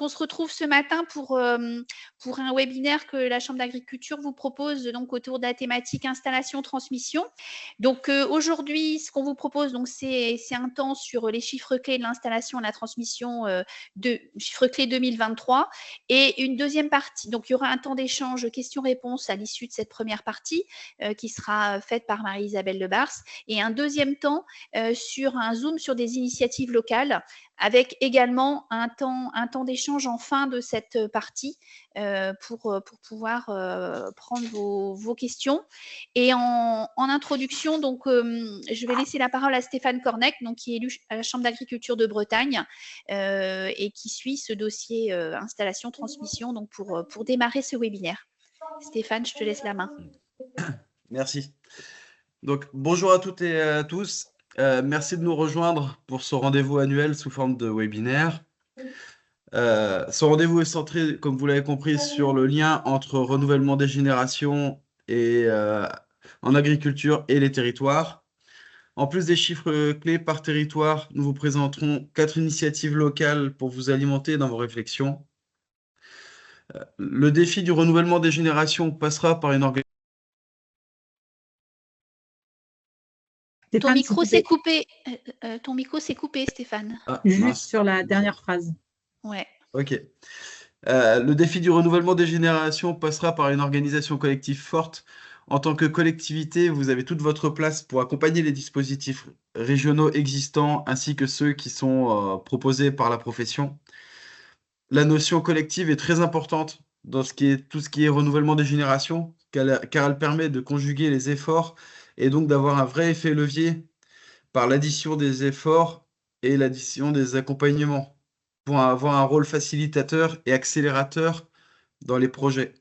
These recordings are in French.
on se retrouve ce matin pour un webinaire que la Chambre d'agriculture vous propose donc autour de la thématique installation-transmission. Donc aujourd'hui, ce qu'on vous propose, donc c'est un temps sur les chiffres clés de l'installation et de la transmission de chiffres clés 2023 et une deuxième partie. Donc il y aura un temps d'échange questions-réponses à l'issue de cette première partie qui sera faite par Marie-Isabelle Lebars et un deuxième temps sur un zoom sur des initiatives locales avec également un temps d'échange en fin de cette partie pour pouvoir prendre vos questions. Et en introduction, donc, je vais laisser la parole à Stéphane Cornec, donc, qui est élu à la Chambre d'agriculture de Bretagne et qui suit ce dossier installation-transmission donc pour démarrer ce webinaire. Stéphane, je te laisse la main. Merci. Donc, bonjour à toutes et à tous. Merci de nous rejoindre pour ce rendez-vous annuel sous forme de webinaire. Ce rendez-vous est centré, comme vous l'avez compris, sur le lien entre renouvellement des générations et, en agriculture et les territoires. En plus des chiffres clés par territoire, nous vous présenterons 4 initiatives locales pour vous alimenter dans vos réflexions. Le défi du renouvellement des générations passera par une organisation. Ton micro s'est coupé. Ton micro s'est coupé, Stéphane. Ah, juste sur la dernière phrase. Ouais. Ok. Le défi du renouvellement des générations passera par une organisation collective forte. En tant que collectivité, vous avez toute votre place pour accompagner les dispositifs régionaux existants ainsi que ceux qui sont proposés par la profession. La notion collective est très importante dans tout ce qui est renouvellement des générations, car elle permet de conjuguer les efforts et donc d'avoir un vrai effet levier par l'addition des efforts et l'addition des accompagnements pour avoir un rôle facilitateur et accélérateur dans les projets.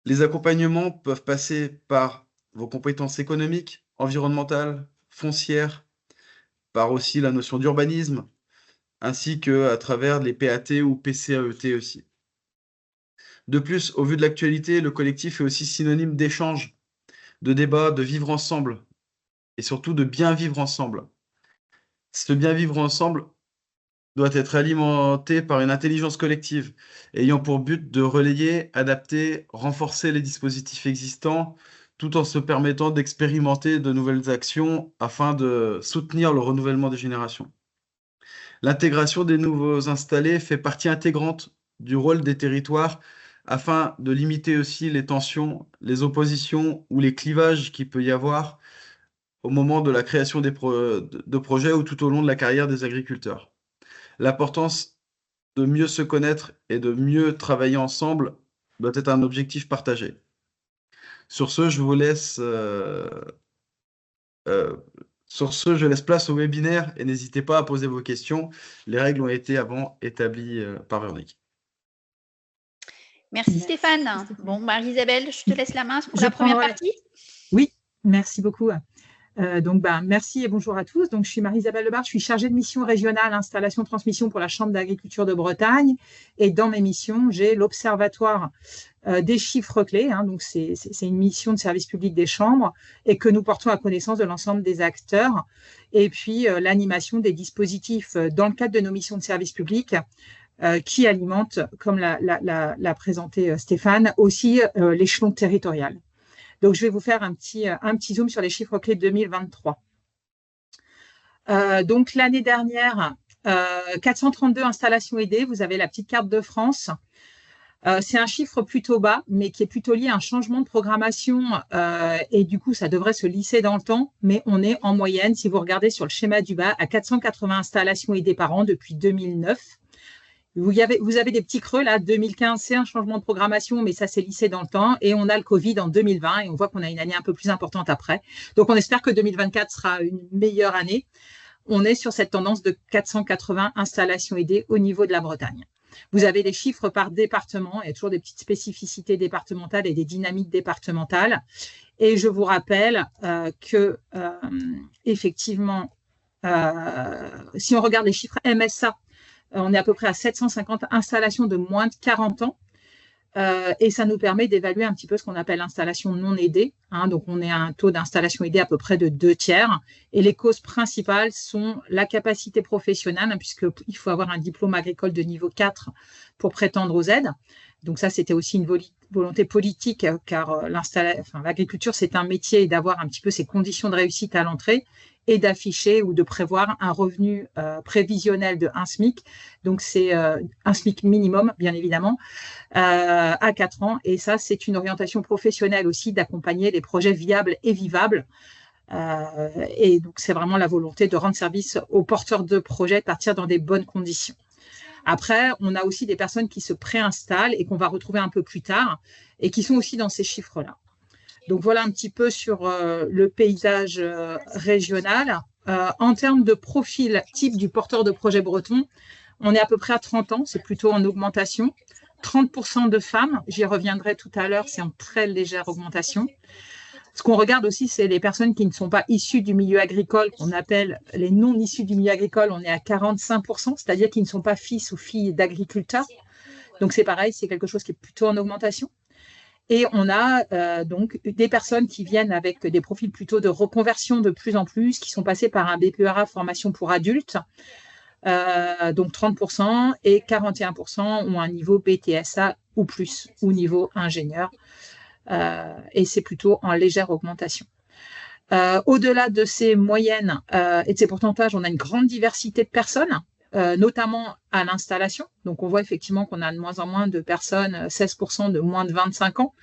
Les accompagnements peuvent passer par vos compétences économiques, environnementales, foncières, par aussi la notion d'urbanisme, ainsi qu'à travers les PAT ou PCAET aussi. De plus, au vu de l'actualité, le collectif est aussi synonyme d'échange, de débat, de vivre ensemble, et surtout de bien vivre ensemble. Ce bien vivre ensemble doit être alimenté par une intelligence collective, ayant pour but de relayer, adapter, renforcer les dispositifs existants, tout en se permettant d'expérimenter de nouvelles actions afin de soutenir le renouvellement des générations. L'intégration des nouveaux installés fait partie intégrante du rôle des territoires afin de limiter aussi les tensions, les oppositions ou les clivages qu'il peut y avoir au moment de la création de projets ou tout au long de la carrière des agriculteurs. L'importance de mieux se connaître et de mieux travailler ensemble doit être un objectif partagé. Sur ce, je laisse place au webinaire et n'hésitez pas à poser vos questions. Les règles ont été avant établies par Véronique. Merci Stéphane. Bon, Marie-Isabelle, je te laisse la main pour la première partie. Oui, merci beaucoup. Merci et bonjour à tous. Donc, je suis Marie-Isabelle Lebars, je suis chargée de mission régionale installation-transmission pour la Chambre d'agriculture de Bretagne. Et dans mes missions, j'ai l'Observatoire des chiffres clés. Donc, c'est une mission de service public des chambres et que nous portons à connaissance de l'ensemble des acteurs. Et puis, l'animation des dispositifs dans le cadre de nos missions de service public qui alimentent, comme l'a présenté Stéphane, aussi l'échelon territorial. Donc, je vais vous faire un petit zoom sur les chiffres clés de 2023. Donc, l'année dernière, 432 installations aidées. Vous avez la petite carte de France. C'est un chiffre plutôt bas, mais qui est plutôt lié à un changement de programmation. Et du coup, ça devrait se lisser dans le temps. Mais on est en moyenne, si vous regardez sur le schéma du bas, à 480 installations aidées par an depuis 2009. Vous avez des petits creux là, 2015 c'est un changement de programmation, mais ça s'est lissé dans le temps et on a le Covid en 2020 et on voit qu'on a une année un peu plus importante après. Donc on espère que 2024 sera une meilleure année. On est sur cette tendance de 480 installations aidées au niveau de la Bretagne. Vous avez des chiffres par département, il y a toujours des petites spécificités départementales et des dynamiques départementales. Et je vous rappelle que effectivement, si on regarde les chiffres MSA, on est à peu près à 750 installations de moins de 40 ans. Et ça nous permet d'évaluer un petit peu ce qu'on appelle l'installation non aidée. Donc, on est à un taux d'installation aidée à peu près de 2/3. Et les causes principales sont la capacité professionnelle, puisqu'il faut avoir un diplôme agricole de niveau 4 pour prétendre aux aides. Donc ça, c'était aussi une volonté politique, car l'agriculture, c'est un métier, et d'avoir un petit peu ces conditions de réussite à l'entrée et d'afficher ou de prévoir un revenu prévisionnel de 1 SMIC. Donc, c'est un SMIC minimum, bien évidemment, à 4 ans. Et ça, c'est une orientation professionnelle aussi d'accompagner des projets viables et vivables. Et donc, c'est vraiment la volonté de rendre service aux porteurs de projets, de partir dans des bonnes conditions. Après, on a aussi des personnes qui se préinstallent et qu'on va retrouver un peu plus tard et qui sont aussi dans ces chiffres-là. Donc, voilà un petit peu sur le paysage régional. En termes de profil type du porteur de projet breton, on est à peu près à 30 ans, c'est plutôt en augmentation. 30% de femmes, j'y reviendrai tout à l'heure, c'est en très légère augmentation. Ce qu'on regarde aussi, c'est les personnes qui ne sont pas issues du milieu agricole, qu'on appelle les non issus du milieu agricole, on est à 45%, c'est-à-dire qu'ils ne sont pas fils ou filles d'agriculteurs. Donc, c'est pareil, c'est quelque chose qui est plutôt en augmentation. Et on a donc des personnes qui viennent avec des profils plutôt de reconversion de plus en plus, qui sont passés par un BPERA formation pour adultes, donc 30%, et 41% ont un niveau BTSA ou plus, ou niveau ingénieur. Et c'est plutôt en légère augmentation. Au-delà de ces moyennes et de ces pourcentages, on a une grande diversité de personnes, notamment à l'installation. Donc, on voit effectivement qu'on a de moins en moins de personnes, 16% de moins de 25 ans.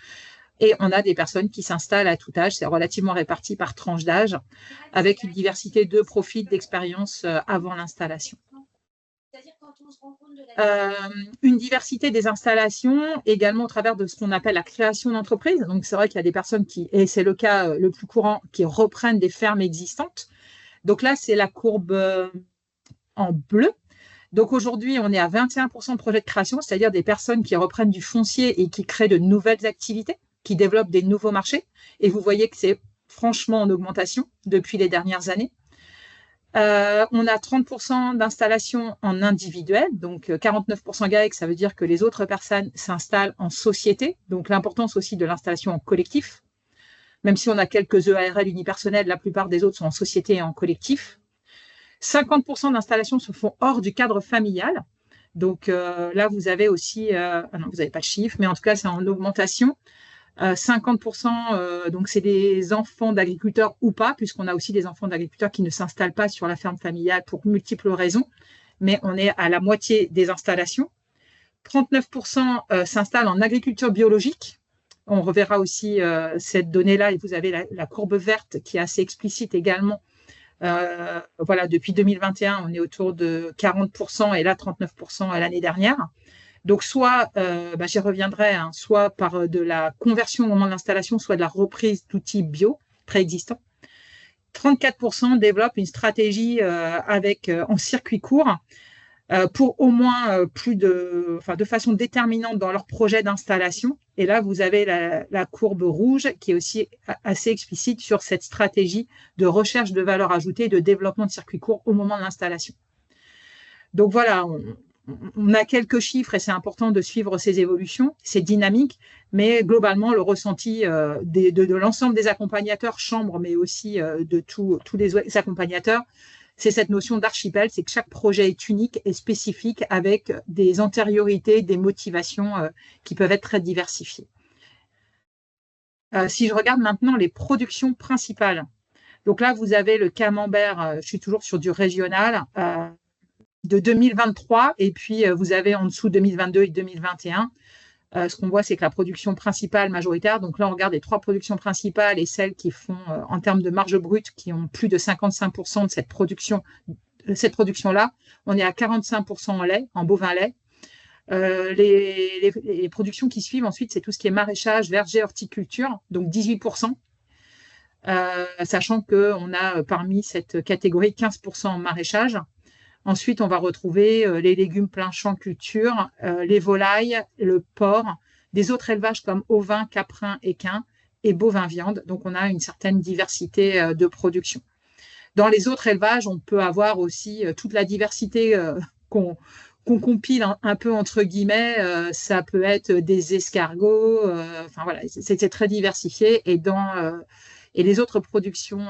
Et on a des personnes qui s'installent à tout âge. C'est relativement réparti par tranche d'âge, avec une diversité de profils d'expérience avant l'installation. Une diversité des installations également au travers de ce qu'on appelle la création d'entreprise. Donc, c'est vrai qu'il y a des personnes qui, et c'est le cas le plus courant, qui reprennent des fermes existantes. Donc là, c'est la courbe en bleu. Donc aujourd'hui, on est à 21% de projets de création, c'est-à-dire des personnes qui reprennent du foncier et qui créent de nouvelles activités, qui développent des nouveaux marchés. Et vous voyez que c'est franchement en augmentation depuis les dernières années. On a 30% d'installations en individuel, donc 49% GAEC, ça veut dire que les autres personnes s'installent en société. Donc l'importance aussi de l'installation en collectif. Même si on a quelques EARL unipersonnels, la plupart des autres sont en société et en collectif. 50% d'installations se font hors du cadre familial. Donc là, vous avez aussi, non, vous n'avez pas de chiffre, mais en tout cas, c'est en augmentation. 50%, donc c'est des enfants d'agriculteurs ou pas, puisqu'on a aussi des enfants d'agriculteurs qui ne s'installent pas sur la ferme familiale pour multiples raisons, mais on est à la moitié des installations. 39% s'installent en agriculture biologique. On reverra aussi cette donnée-là, et vous avez la courbe verte qui est assez explicite également. Voilà, depuis 2021, on est autour de 40% et là 39% à l'année dernière. Donc, soit, j'y reviendrai, soit par de la conversion au moment de l'installation, soit de la reprise d'outils bio préexistants. 34% développent une stratégie en circuit court pour au moins de façon déterminante dans leur projet d'installation. Et là, vous avez la courbe rouge qui est aussi assez explicite sur cette stratégie de recherche de valeur ajoutée et de développement de circuit court au moment de l'installation. Donc voilà, on a quelques chiffres et c'est important de suivre ces évolutions, c'est dynamique, mais globalement, le ressenti de l'ensemble des accompagnateurs, chambres, mais aussi de tous les accompagnateurs, c'est cette notion d'archipel, c'est que chaque projet est unique et spécifique avec des antériorités, des motivations qui peuvent être très diversifiées. Si je regarde maintenant les productions principales, donc là, vous avez le camembert, je suis toujours sur du régional, de 2023, et puis vous avez en dessous 2022 et 2021. Ce qu'on voit, c'est que la production principale majoritaire, donc là, on regarde les 3 productions principales et celles qui font, en termes de marge brute, qui ont plus de 55% de cette production-là, on est à 45% en lait, en bovin lait. Les productions qui suivent ensuite, c'est tout ce qui est maraîchage, verger, horticulture, donc 18%, sachant qu'on a parmi cette catégorie 15% en maraîchage. Ensuite, on va retrouver les légumes plein champ culture, les volailles, le porc, des autres élevages comme ovins, caprins, équins et bovins viande. Donc, on a une certaine diversité de production. Dans les autres élevages, on peut avoir aussi toute la diversité qu'on qu'on compile un peu entre guillemets, ça peut être des escargots, enfin voilà, c'est très diversifié. Et les autres productions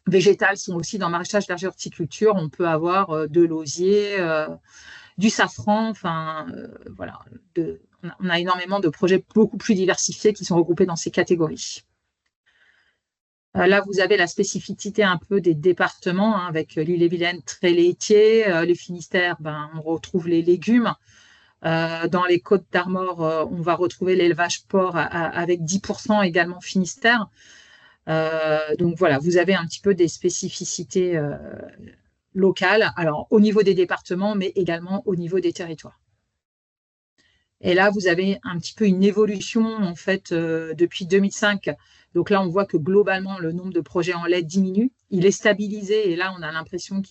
végétales sont aussi dans maraîchage, verger, horticulture. On peut avoir de l'osier, du safran, enfin voilà. On a énormément de projets beaucoup plus diversifiés qui sont regroupés dans ces catégories. Là, vous avez la spécificité un peu des départements, hein, avec l'Ille-et-Vilaine très laitier, le Finistère, on retrouve les légumes. Dans les Côtes d'Armor, on va retrouver l'élevage porc avec 10% également Finistère. Donc voilà, vous avez un petit peu des spécificités locales, alors au niveau des départements, mais également au niveau des territoires. Et là, vous avez un petit peu une évolution en fait depuis 2005. Donc là, on voit que globalement, le nombre de projets en lait diminue. Il est stabilisé et là, on a l'impression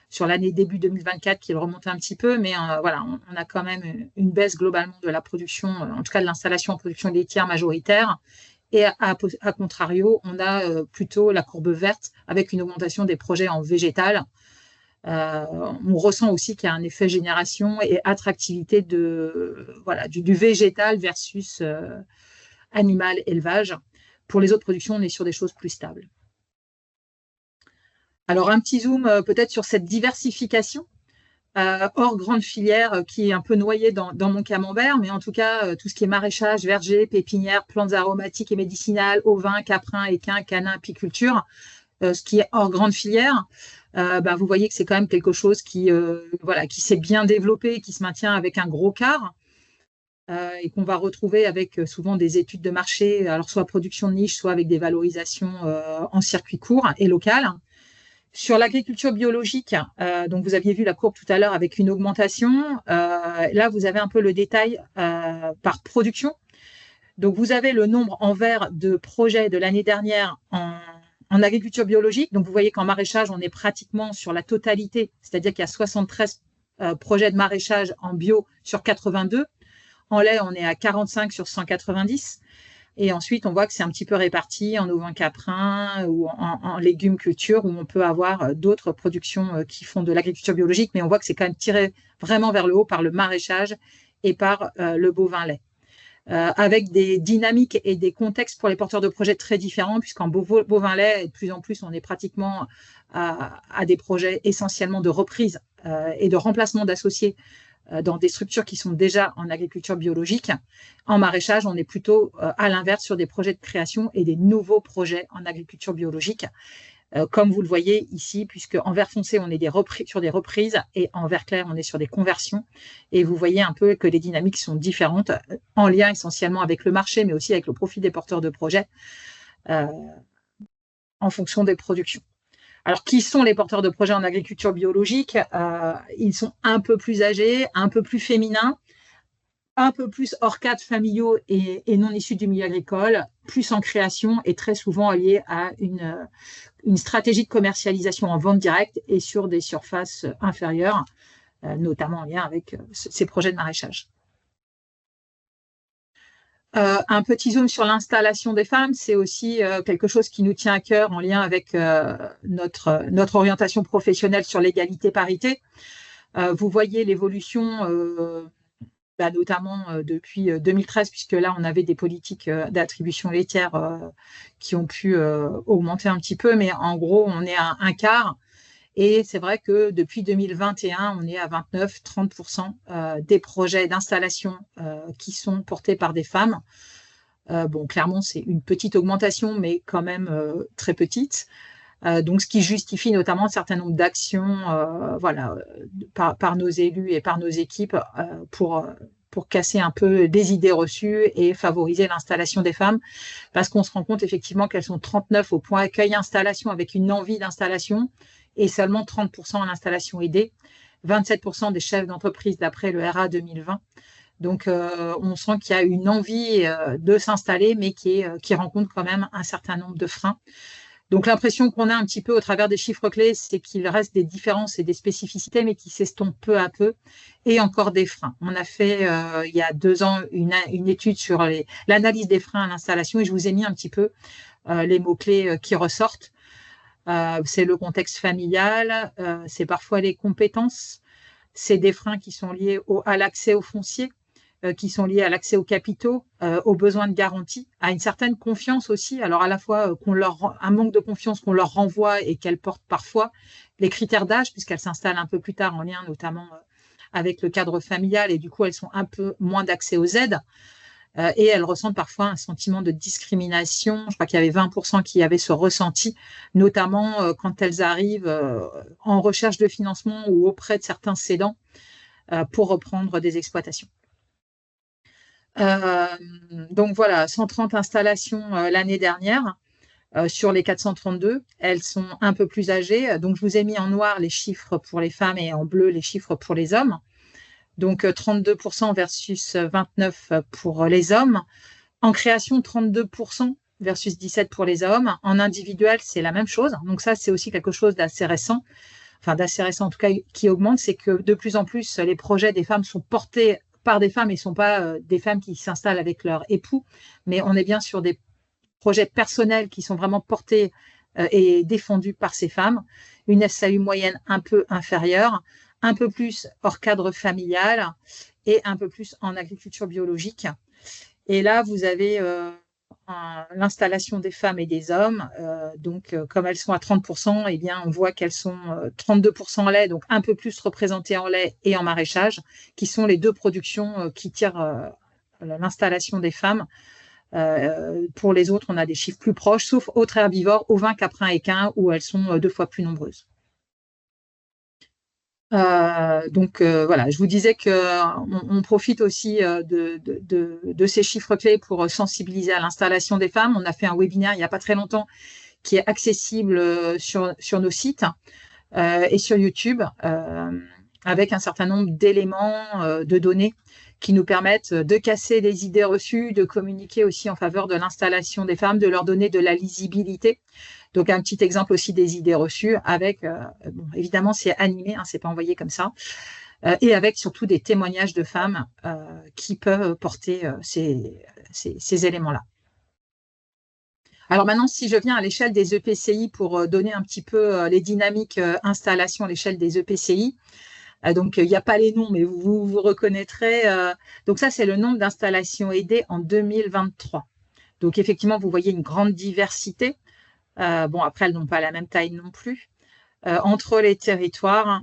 sur l'année début 2024, qu'il remonte un petit peu. Mais voilà, on a quand même une baisse globalement de la production, en tout cas de l'installation en production laitière majoritaire. Et à contrario, on a plutôt la courbe verte avec une augmentation des projets en végétal. On ressent aussi qu'il y a un effet génération et attractivité du végétal versus animal, élevage. Pour les autres productions, on est sur des choses plus stables. Alors, un petit zoom peut-être sur cette diversification, hors grande filière qui est un peu noyée dans mon camembert, mais en tout cas, tout ce qui est maraîchage, verger, pépinière, plantes aromatiques et médicinales, ovins, caprins, équins, canins, apiculture, ce qui est hors grande filière, vous voyez que c'est quand même quelque chose qui s'est bien développé, qui se maintient avec un gros quart. Et qu'on va retrouver avec souvent des études de marché, alors soit production de niche, soit avec des valorisations en circuit court et local. Sur l'agriculture biologique, donc vous aviez vu la courbe tout à l'heure avec une augmentation. Là, vous avez un peu le détail par production. Donc, vous avez le nombre en vert de projets de l'année dernière en agriculture biologique. Donc, vous voyez qu'en maraîchage, on est pratiquement sur la totalité, c'est-à-dire qu'il y a 73 projets de maraîchage en bio sur 82. En lait, on est à 45 sur 190. Et ensuite, on voit que c'est un petit peu réparti en ovins caprins ou en légumes culture, où on peut avoir d'autres productions qui font de l'agriculture biologique, mais on voit que c'est quand même tiré vraiment vers le haut par le maraîchage et par le bovin lait. Avec des dynamiques et des contextes pour les porteurs de projets très différents, puisqu'en bovin lait, de plus en plus, on est pratiquement à des projets essentiellement de reprise et de remplacement d'associés dans des structures qui sont déjà en agriculture biologique. En maraîchage, on est plutôt à l'inverse sur des projets de création et des nouveaux projets en agriculture biologique, comme vous le voyez ici, puisque en vert foncé, on est sur des reprises et en vert clair, on est sur des conversions. Et vous voyez un peu que les dynamiques sont différentes, en lien essentiellement avec le marché, mais aussi avec le profil des porteurs de projets en fonction des productions. Alors, qui sont les porteurs de projets en agriculture biologique? Ils sont un peu plus âgés, un peu plus féminins, un peu plus hors cadre familiaux et non issus du milieu agricole, plus en création et très souvent liés à une stratégie de commercialisation en vente directe et sur des surfaces inférieures, notamment en lien avec ces projets de maraîchage. Un petit zoom sur l'installation des femmes, c'est aussi quelque chose qui nous tient à cœur en lien avec notre orientation professionnelle sur l'égalité-parité. Vous voyez l'évolution, notamment depuis 2013, puisque là, on avait des politiques d'attribution laitière qui ont pu augmenter un petit peu, mais en gros, on est à un quart. Et c'est vrai que depuis 2021, on est à 29-30% des projets d'installation qui sont portés par des femmes. Clairement, c'est une petite augmentation, mais quand même très petite. Donc, ce qui justifie notamment un certain nombre d'actions par nos élus et par nos équipes pour casser un peu des idées reçues et favoriser l'installation des femmes, parce qu'on se rend compte effectivement qu'elles sont 39 au point accueil installation avec une envie d'installation, et seulement 30% en installation aidée, 27% des chefs d'entreprise d'après le RA 2020. Donc, on sent qu'il y a une envie de s'installer, mais qui rencontre quand même un certain nombre de freins. Donc, l'impression qu'on a un petit peu au travers des chiffres clés, c'est qu'il reste des différences et des spécificités, mais qui s'estompent peu à peu, et encore des freins. On a fait, il y a 2 ans, une étude sur l'analyse des freins à l'installation, et je vous ai mis un petit peu les mots-clés qui ressortent. C'est le contexte familial, c'est parfois les compétences, c'est des freins qui sont liés à l'accès aux fonciers, qui sont liés à l'accès aux capitaux, aux besoins de garantie, à une certaine confiance aussi. Alors à la fois un manque de confiance qu'on leur renvoie et qu'elles portent parfois, les critères d'âge, puisqu'elles s'installent un peu plus tard en lien notamment avec le cadre familial, et du coup elles sont un peu moins d'accès aux aides. Et elles ressentent parfois un sentiment de discrimination. Je crois qu'il y avait 20% qui avaient ce ressenti, notamment quand elles arrivent en recherche de financement ou auprès de certains cédants pour reprendre des exploitations. Donc voilà, 130 installations l'année dernière sur les 432. Elles sont un peu plus âgées. Donc je vous ai mis en noir les chiffres pour les femmes et en bleu les chiffres pour les hommes. Donc 32% versus 29% pour les hommes. En création, 32% versus 17% pour les hommes. En individuel, c'est la même chose. Donc ça, c'est aussi quelque chose d'assez récent. Enfin, d'assez récent en tout cas, qui augmente. C'est que de plus en plus, les projets des femmes sont portés par des femmes et ne sont pas des femmes qui s'installent avec leur époux. Mais on est bien sur des projets personnels qui sont vraiment portés et défendus par ces femmes. Une SAU moyenne un peu inférieure, un peu plus hors cadre familial et un peu plus en agriculture biologique. Et là, vous avez l'installation des femmes et des hommes. Donc, comme elles sont à 30%, eh bien, on voit qu'elles sont 32% en lait, donc un peu plus représentées en lait et en maraîchage, qui sont les deux productions qui tirent l'installation des femmes. Pour les autres, on a des chiffres plus proches, sauf autres herbivores, ovins, caprins, équins, où elles sont 2 fois plus nombreuses. Donc voilà, je vous disais qu'on profite aussi de ces chiffres clés pour sensibiliser à l'installation des femmes. On a fait un webinaire il n'y a pas très longtemps qui est accessible sur nos sites et sur YouTube avec un certain nombre d'éléments, de données qui nous permettent de casser les idées reçues, de communiquer aussi en faveur de l'installation des femmes, de leur donner de la lisibilité. Donc, un petit exemple aussi des idées reçues avec, bon, évidemment, c'est animé, hein, c'est pas envoyé comme ça, et avec surtout des témoignages de femmes qui peuvent porter ces éléments-là. Alors maintenant, si je viens à l'échelle des EPCI pour donner un petit peu les dynamiques installation à l'échelle des EPCI, donc il n'y a pas les noms, mais vous reconnaîtrez. Donc ça, c'est le nombre d'installations aidées en 2023. Donc effectivement, vous voyez une grande diversité. Bon, après, elles n'ont pas la même taille non plus, entre les territoires.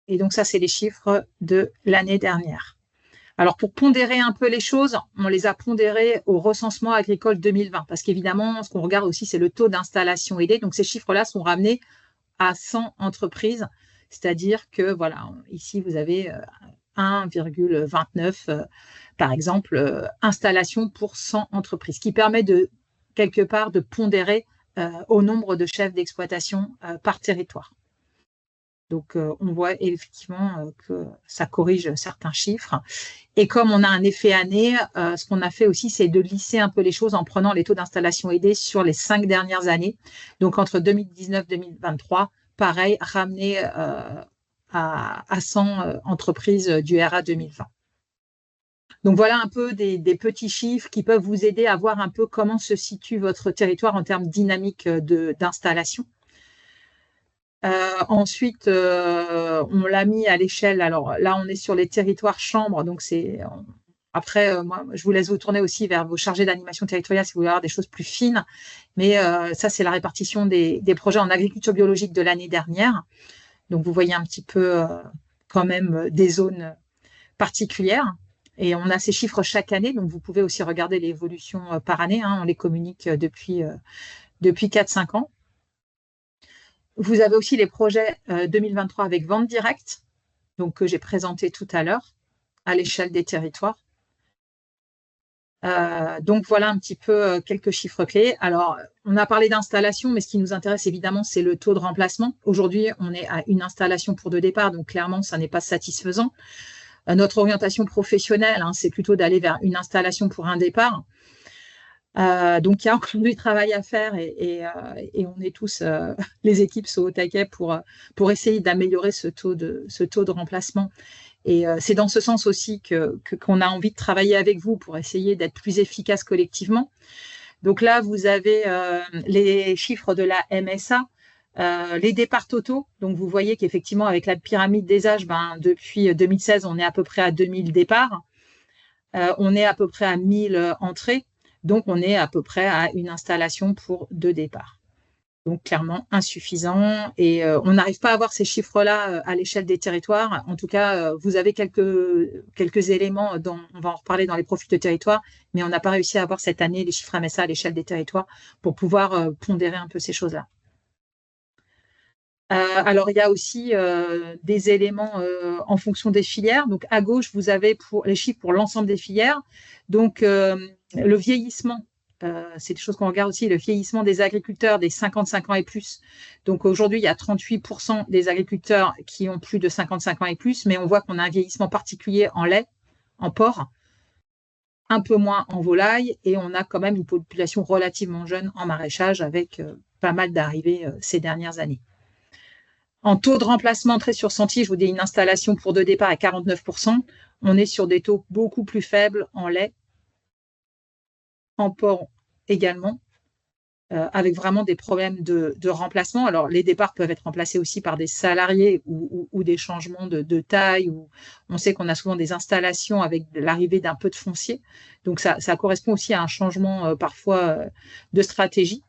Et donc, ça, c'est les chiffres de l'année dernière. Alors, pour pondérer un peu les choses, on les a pondérés au recensement agricole 2020, parce qu'évidemment, ce qu'on regarde aussi, c'est le taux d'installation aidée. Donc, ces chiffres-là sont ramenés à 100 entreprises, c'est-à-dire que, voilà, ici, vous avez 1,29, par exemple, installations pour 100 entreprises, qui permet de quelque part de pondérer au nombre de chefs d'exploitation par territoire. Donc, on voit effectivement que ça corrige certains chiffres. Et comme on a un effet année, ce qu'on a fait aussi, c'est de lisser un peu les choses en prenant les taux d'installation aidés sur les 5 dernières années. Donc, entre 2019 et 2023, pareil, ramené à 100 entreprises du RA 2020. Donc, voilà un peu des petits chiffres qui peuvent vous aider à voir un peu comment se situe votre territoire en termes dynamique d'installation. Ensuite, on l'a mis à l'échelle. Alors là, on est sur les territoires chambres. Donc, après, moi, je vous laisse vous tourner aussi vers vos chargés d'animation territoriale si vous voulez avoir des choses plus fines. Mais ça, c'est la répartition des projets en agriculture biologique de l'année dernière. Donc, vous voyez un petit peu quand même des zones particulières. Et on a ces chiffres chaque année, donc vous pouvez aussi regarder l'évolution par année. Hein, on les communique depuis 4-5 ans. Vous avez aussi les projets 2023 avec vente directe, donc que j'ai présenté tout à l'heure, à l'échelle des territoires. Donc voilà un petit peu quelques chiffres clés. Alors, on a parlé d'installation, mais ce qui nous intéresse évidemment, c'est le taux de remplacement. Aujourd'hui, on est à une installation pour 2 départs, donc clairement, ça n'est pas satisfaisant. Notre orientation professionnelle, hein, c'est plutôt d'aller vers une installation pour 1 départ. Donc, il y a encore du travail à faire et on est tous, les équipes sont au taquet pour essayer d'améliorer ce taux de remplacement. Et c'est dans ce sens aussi qu'on a envie de travailler avec vous pour essayer d'être plus efficace collectivement. Donc là, vous avez les chiffres de la MSA. Les départs totaux, donc vous voyez qu'effectivement, avec la pyramide des âges, depuis 2016, on est à peu près à 2000 départs. On est à peu près à 1000 entrées. Donc, on est à peu près à une installation pour 2 départs. Donc, clairement, insuffisant. Et on n'arrive pas à avoir ces chiffres-là à l'échelle des territoires. En tout cas, vous avez quelques éléments, on va en reparler dans les profils de territoire, mais on n'a pas réussi à avoir cette année les chiffres MSA à l'échelle des territoires pour pouvoir pondérer un peu ces choses-là. Alors, il y a aussi des éléments en fonction des filières. Donc, à gauche, vous avez les chiffres pour l'ensemble des filières. Donc, le vieillissement, c'est des choses qu'on regarde aussi, le vieillissement des agriculteurs des 55 ans et plus. Donc, aujourd'hui, il y a 38% des agriculteurs qui ont plus de 55 ans et plus, mais on voit qu'on a un vieillissement particulier en lait, en porc, un peu moins en volaille, et on a quand même une population relativement jeune en maraîchage avec pas mal d'arrivées ces dernières années. En taux de remplacement très sur sentier, je vous dis une installation pour 2 départs à 49%. On est sur des taux beaucoup plus faibles en lait, en porc également, avec vraiment des problèmes de remplacement. Alors, les départs peuvent être remplacés aussi par des salariés ou des changements de taille. On sait qu'on a souvent des installations avec l'arrivée d'un peu de foncier. Donc, ça correspond aussi à un changement parfois de stratégie.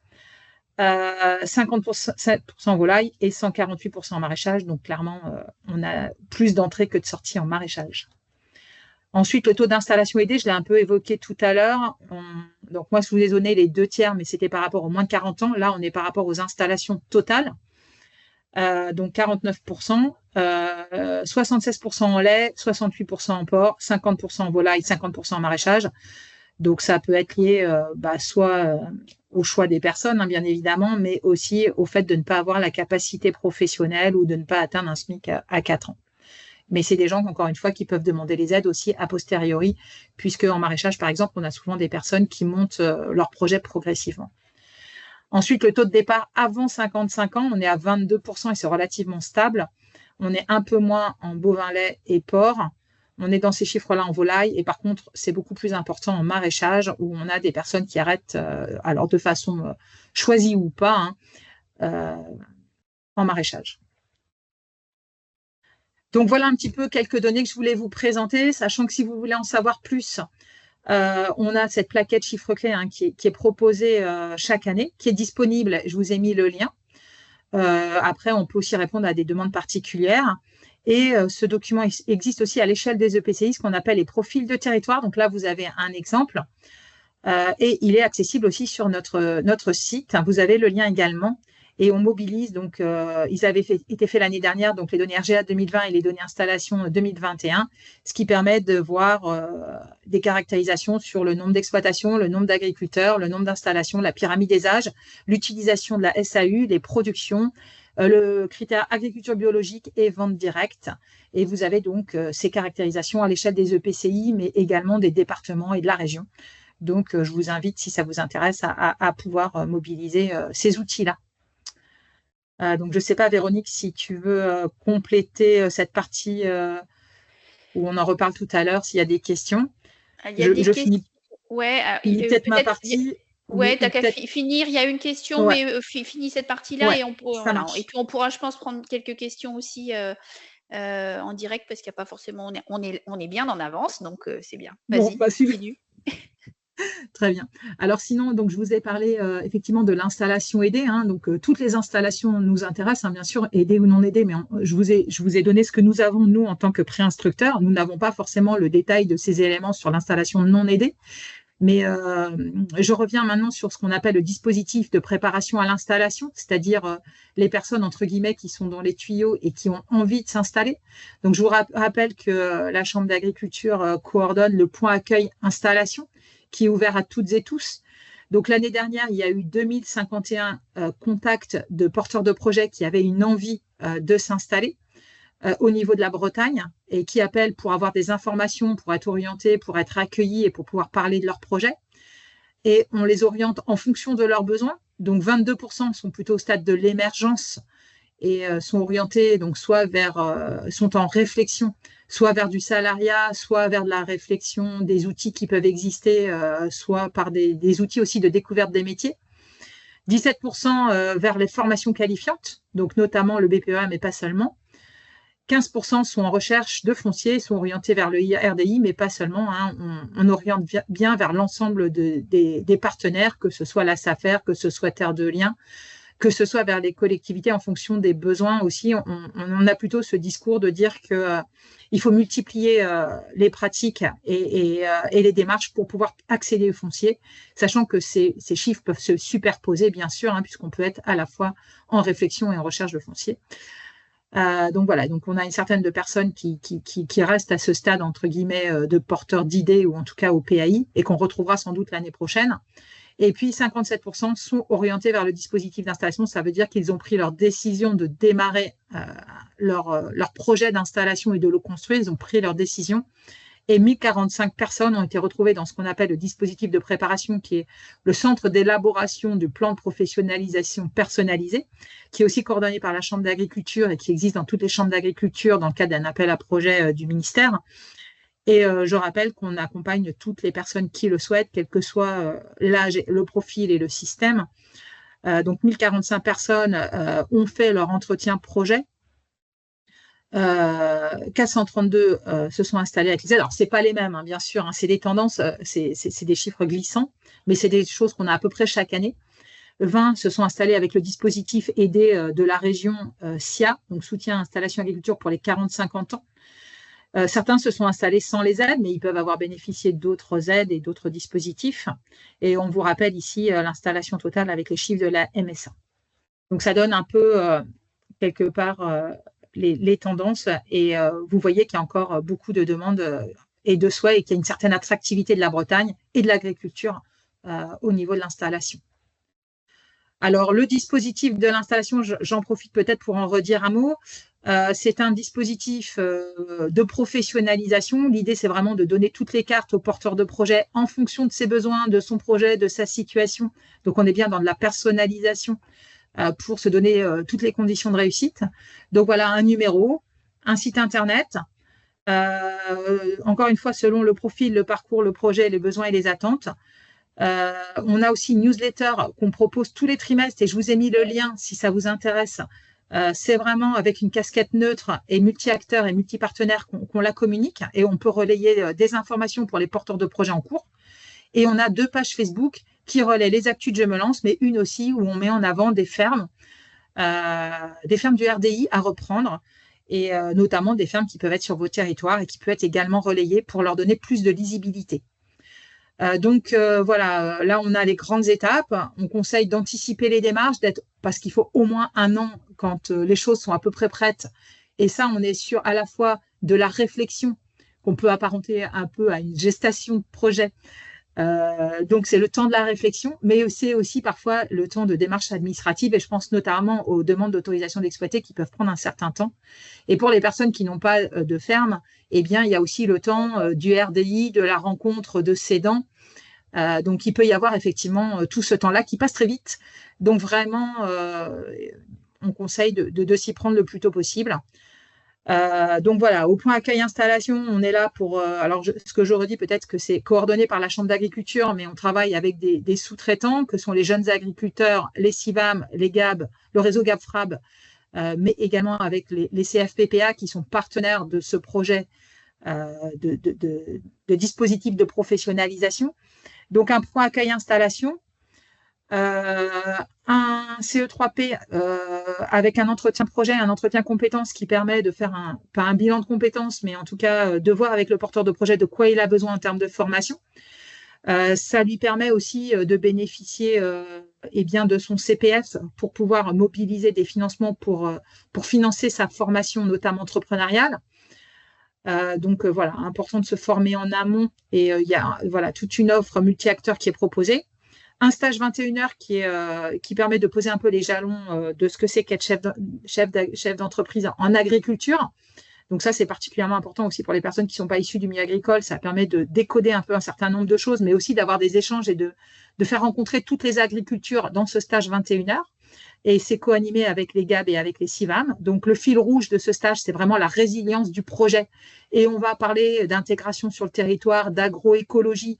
50% volaille et 148% en maraîchage. Donc, clairement, on a plus d'entrées que de sorties en maraîchage. Ensuite, le taux d'installation aidée, je l'ai un peu évoqué tout à l'heure. Donc, moi, je vous ai donné les 2 tiers, mais c'était par rapport aux moins de 40 ans. Là, on est par rapport aux installations totales. Donc, 49%, 76% en lait, 68% en porc, 50% en volaille, 50% en maraîchage. Donc, ça peut être lié soit au choix des personnes, bien évidemment, mais aussi au fait de ne pas avoir la capacité professionnelle ou de ne pas atteindre un SMIC à 4 ans. Mais c'est des gens, encore une fois, qui peuvent demander les aides aussi a posteriori, puisque en maraîchage, par exemple, on a souvent des personnes qui montent leur projet progressivement. Ensuite, le taux de départ avant 55 ans, on est à 22% et c'est relativement stable. On est un peu moins en bovin lait et porc. On est dans ces chiffres-là en volaille et par contre, c'est beaucoup plus important en maraîchage où on a des personnes qui arrêtent, alors de façon choisie ou pas, en maraîchage. Donc, voilà un petit peu quelques données que je voulais vous présenter, sachant que si vous voulez en savoir plus, on a cette plaquette chiffre clé qui est proposée chaque année, qui est disponible. Je vous ai mis le lien. Après, on peut aussi répondre à des demandes particulières. Et ce document existe aussi à l'échelle des EPCI, ce qu'on appelle les profils de territoire. Donc là, vous avez un exemple. Et il est accessible aussi sur notre site. Vous avez le lien également. Et on mobilise, donc ils avaient été faits l'année dernière, donc les données RGA 2020 et les données installation 2021, ce qui permet de voir des caractérisations sur le nombre d'exploitations, le nombre d'agriculteurs, le nombre d'installations, la pyramide des âges, l'utilisation de la SAU, les productions, le critère agriculture biologique et vente directe. Et vous avez donc ces caractérisations à l'échelle des EPCI, mais également des départements et de la région. Donc, je vous invite, si ça vous intéresse, à pouvoir mobiliser ces outils-là. Donc, je ne sais pas, Véronique, si tu veux compléter cette partie où on en reparle tout à l'heure, s'il y a des questions. Il y a des questions. Ouais, peut-être ma partie. Ouais, tu n'as qu'à finir. Il y a une question, ouais. Mais finis cette partie-là et et puis on pourra, je pense, prendre quelques questions aussi en direct parce qu'il n'y a pas forcément. On est bien en avance, donc c'est bien. Vas-y, continue. Très bien. Alors sinon, donc je vous ai parlé effectivement de l'installation aidée. Donc toutes les installations nous intéressent, bien sûr, aidées ou non aidées, mais je vous ai donné ce que nous avons, nous, en tant que pré-instructeurs. Nous n'avons pas forcément le détail de ces éléments sur l'installation non aidée. Mais je reviens maintenant sur ce qu'on appelle le dispositif de préparation à l'installation, c'est-à-dire les personnes, entre guillemets, qui sont dans les tuyaux et qui ont envie de s'installer. Donc, je vous rappelle que la Chambre d'agriculture coordonne le point accueil installation, qui est ouvert à toutes et tous. Donc, l'année dernière, il y a eu 2051 contacts de porteurs de projets qui avaient une envie de s'installer au niveau de la Bretagne et qui appellent pour avoir des informations, pour être orientés, pour être accueillis et pour pouvoir parler de leur projet. Et on les oriente en fonction de leurs besoins. Donc, 22% sont plutôt au stade de l'émergence et sont orientés, donc soit sont en réflexion, soit vers du salariat, soit vers de la réflexion des outils qui peuvent exister, soit par des outils aussi de découverte des métiers. 17% vers les formations qualifiantes, donc notamment le BPEA, mais pas seulement. 15% sont en recherche de foncier, sont orientés vers le RDI, mais pas seulement. Hein. On oriente bien vers l'ensemble des partenaires, que ce soit la SAFER, que ce soit Terre de Liens, que ce soit vers les collectivités en fonction des besoins aussi. On a plutôt ce discours de dire qu'il faut multiplier les pratiques et les démarches pour pouvoir accéder au foncier, sachant que ces chiffres peuvent se superposer, bien sûr, hein, puisqu'on peut être à la fois en réflexion et en recherche de foncier. Donc voilà, donc on a une certaine de personnes qui restent à ce stade, entre guillemets, de porteurs d'idées, ou en tout cas au PAI, et qu'on retrouvera sans doute l'année prochaine. Et puis 57% sont orientés vers le dispositif d'installation. Ça veut dire qu'ils ont pris leur décision de démarrer leur projet d'installation et de le construire. Ils ont pris leur décision. Et 1045 personnes ont été retrouvées dans ce qu'on appelle le dispositif de préparation, qui est le centre d'élaboration du plan de professionnalisation personnalisé, qui est aussi coordonné par la Chambre d'agriculture et qui existe dans toutes les chambres d'agriculture dans le cadre d'un appel à projet du ministère. Et je rappelle qu'on accompagne toutes les personnes qui le souhaitent, quel que soit l'âge, le profil et le système. Donc 1045 personnes ont fait leur entretien projet. 432 se sont installés avec les aides. Alors, c'est pas les mêmes, hein, bien sûr, hein, c'est des tendances, c'est des chiffres glissants, mais c'est des choses qu'on a à peu près chaque année. 20 se sont installés avec le dispositif aidé de la région SIA, donc soutien à installation agriculture pour les 40-50 ans. Certains se sont installés sans les aides, mais ils peuvent avoir bénéficié d'autres aides et d'autres dispositifs. Et on vous rappelle ici l'installation totale avec les chiffres de la MSA. Donc, ça donne un peu, quelque part, les tendances. Et vous voyez qu'il y a encore beaucoup de demandes et de souhaits, et qu'il y a une certaine attractivité de la Bretagne et de l'agriculture au niveau de l'installation. Alors, le dispositif de l'installation, j'en profite peut-être pour en redire un mot. C'est un dispositif de professionnalisation. L'idée, c'est vraiment de donner toutes les cartes au porteur de projet en fonction de ses besoins, de son projet, de sa situation. Donc, on est bien dans de la personnalisation pour se donner toutes les conditions de réussite. Donc, voilà un numéro, un site internet. Encore une fois, selon le profil, le parcours, le projet, les besoins et les attentes. On a aussi une newsletter qu'on propose tous les trimestres, et je vous ai mis le lien si ça vous intéresse. C'est vraiment avec une casquette neutre et multi-acteurs et multi-partenaires qu'on la communique, et on peut relayer des informations pour les porteurs de projets en cours. Et on a 2 pages Facebook qui relaient les actus de Je me lance, mais une aussi où on met en avant des fermes du RDI à reprendre, et notamment des fermes qui peuvent être sur vos territoires et qui peuvent être également relayées pour leur donner plus de lisibilité. Donc voilà, là on a les grandes étapes. On conseille d'anticiper les démarches, parce qu'il faut au moins 1 an quand les choses sont à peu près prêtes. Et ça, on est sûr à la fois de la réflexion qu'on peut apparenter un peu à une gestation de projet. Donc c'est le temps de la réflexion, mais c'est aussi parfois le temps de démarche administrative, et je pense notamment aux demandes d'autorisation d'exploiter qui peuvent prendre un certain temps. Et pour les personnes qui n'ont pas de ferme, eh bien il y a aussi le temps du RDI, de la rencontre de cédants. Donc il peut y avoir effectivement tout ce temps-là qui passe très vite. Donc vraiment, on conseille de s'y prendre le plus tôt possible. Donc voilà, au point accueil installation, on est là pour. Alors, ce que je redis, peut-être que c'est coordonné par la Chambre d'agriculture, mais on travaille avec des sous-traitants que sont les jeunes agriculteurs, les CIVAM, les GAB, le réseau GAB-FRAB, mais également avec les CFPPA qui sont partenaires de ce projet de dispositif de professionnalisation. Donc, un point accueil installation. Un CE3P avec un entretien projet, un entretien compétences qui permet de faire pas un bilan de compétences, mais en tout cas de voir avec le porteur de projet de quoi il a besoin en termes de formation. Ça lui permet aussi de bénéficier bien de son CPF pour pouvoir mobiliser des financements pour financer sa formation, notamment entrepreneuriale. Donc voilà, important de se former en amont, et il y a toute une offre multi-acteurs qui est proposée. Un stage 21 heures qui permet de poser un peu les jalons de ce que c'est qu'être chef d'entreprise en agriculture. Donc ça, c'est particulièrement important aussi pour les personnes qui ne sont pas issues du milieu agricole. Ça permet de décoder un peu un certain nombre de choses, mais aussi d'avoir des échanges et de faire rencontrer toutes les agricultures dans ce stage 21 heures. Et c'est co-animé avec les GAB et avec les CIVAM. Donc le fil rouge de ce stage, c'est vraiment la résilience du projet. Et on va parler d'intégration sur le territoire, d'agroécologie,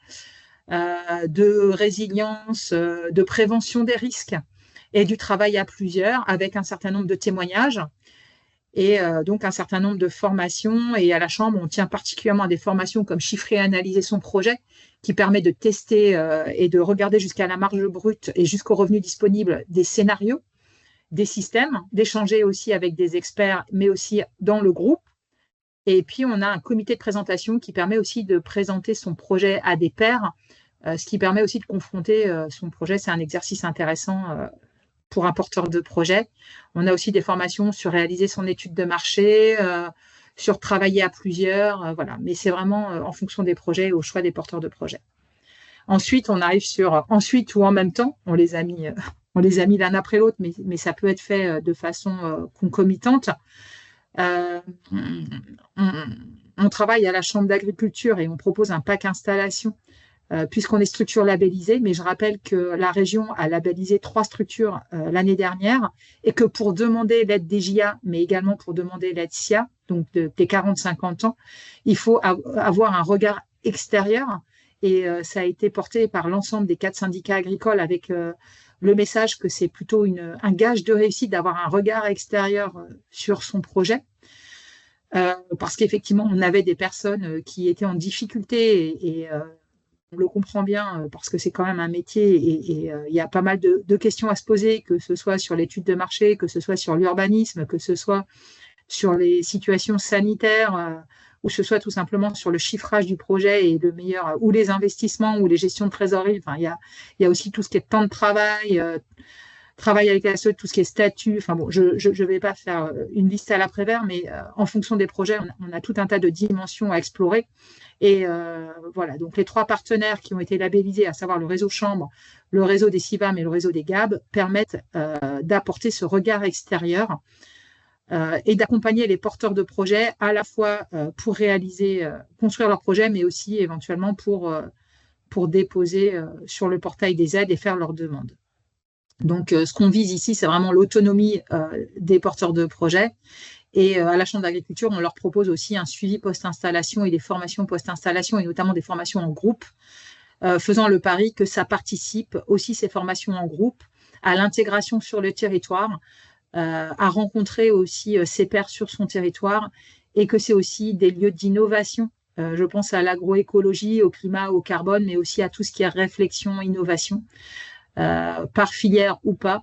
de résilience, de prévention des risques. et du travail à plusieurs avec un certain nombre de témoignages et donc un certain nombre de formations. Et à la Chambre, on tient particulièrement à des formations comme chiffrer et analyser son projet, qui permet de tester et de regarder jusqu'à la marge brute et jusqu'au revenu disponible des scénarios, des systèmes, d'échanger aussi avec des experts, mais aussi dans le groupe. Et puis, on a un comité de présentation qui permet aussi de présenter son projet à des pairs, ce qui permet aussi de confronter son projet. C'est un exercice intéressant pour un porteur de projet. On a aussi des formations sur réaliser son étude de marché, sur travailler à plusieurs, voilà. Mais c'est vraiment en fonction des projets et au choix des porteurs de projet. Ensuite, on arrive sur ensuite ou en même temps. On les a mis l'un après l'autre, mais ça peut être fait de façon concomitante. On travaille à la Chambre d'agriculture et on propose un pack installation puisqu'on est structure labellisée, mais je rappelle que la région a labellisé 3 structures l'année dernière et que pour demander l'aide des JA, mais également pour demander l'aide SIA, donc des 40-50 ans, il faut avoir un regard extérieur et ça a été porté par l'ensemble des 4 syndicats agricoles avec le message que c'est plutôt un gage de réussite d'avoir un regard extérieur sur son projet. Parce qu'effectivement, on avait des personnes qui étaient en difficulté et on le comprend bien parce que c'est quand même un métier et il y a pas mal de questions à se poser, que ce soit sur l'étude de marché, que ce soit sur l'urbanisme, que ce soit sur les situations sanitaires ou que ce soit tout simplement sur le chiffrage du projet et le meilleur, ou les investissements ou les gestions de trésorerie. Enfin, il y a aussi tout ce qui est temps de travail, travail avec la SE, tout ce qui est statut. Enfin bon, je vais pas faire une liste à l'après-vert, mais en fonction des projets, on a tout un tas de dimensions à explorer. Et voilà, donc les 3 partenaires qui ont été labellisés, à savoir le réseau Chambre, le réseau des CIVAM et le réseau des GAB, permettent d'apporter ce regard extérieur et d'accompagner les porteurs de projets à la fois pour construire leur projet, mais aussi éventuellement pour déposer sur le portail des aides et faire leurs demandes. Donc, ce qu'on vise ici, c'est vraiment l'autonomie des porteurs de projets. Et à la Chambre d'agriculture, on leur propose aussi un suivi post-installation et des formations post-installation, et notamment des formations en groupe, faisant le pari que ça participe aussi, ces formations en groupe, à l'intégration sur le territoire, à rencontrer aussi ses pairs sur son territoire, et que c'est aussi des lieux d'innovation. Je pense à l'agroécologie, au climat, au carbone, mais aussi à tout ce qui est réflexion, innovation, par filière ou pas.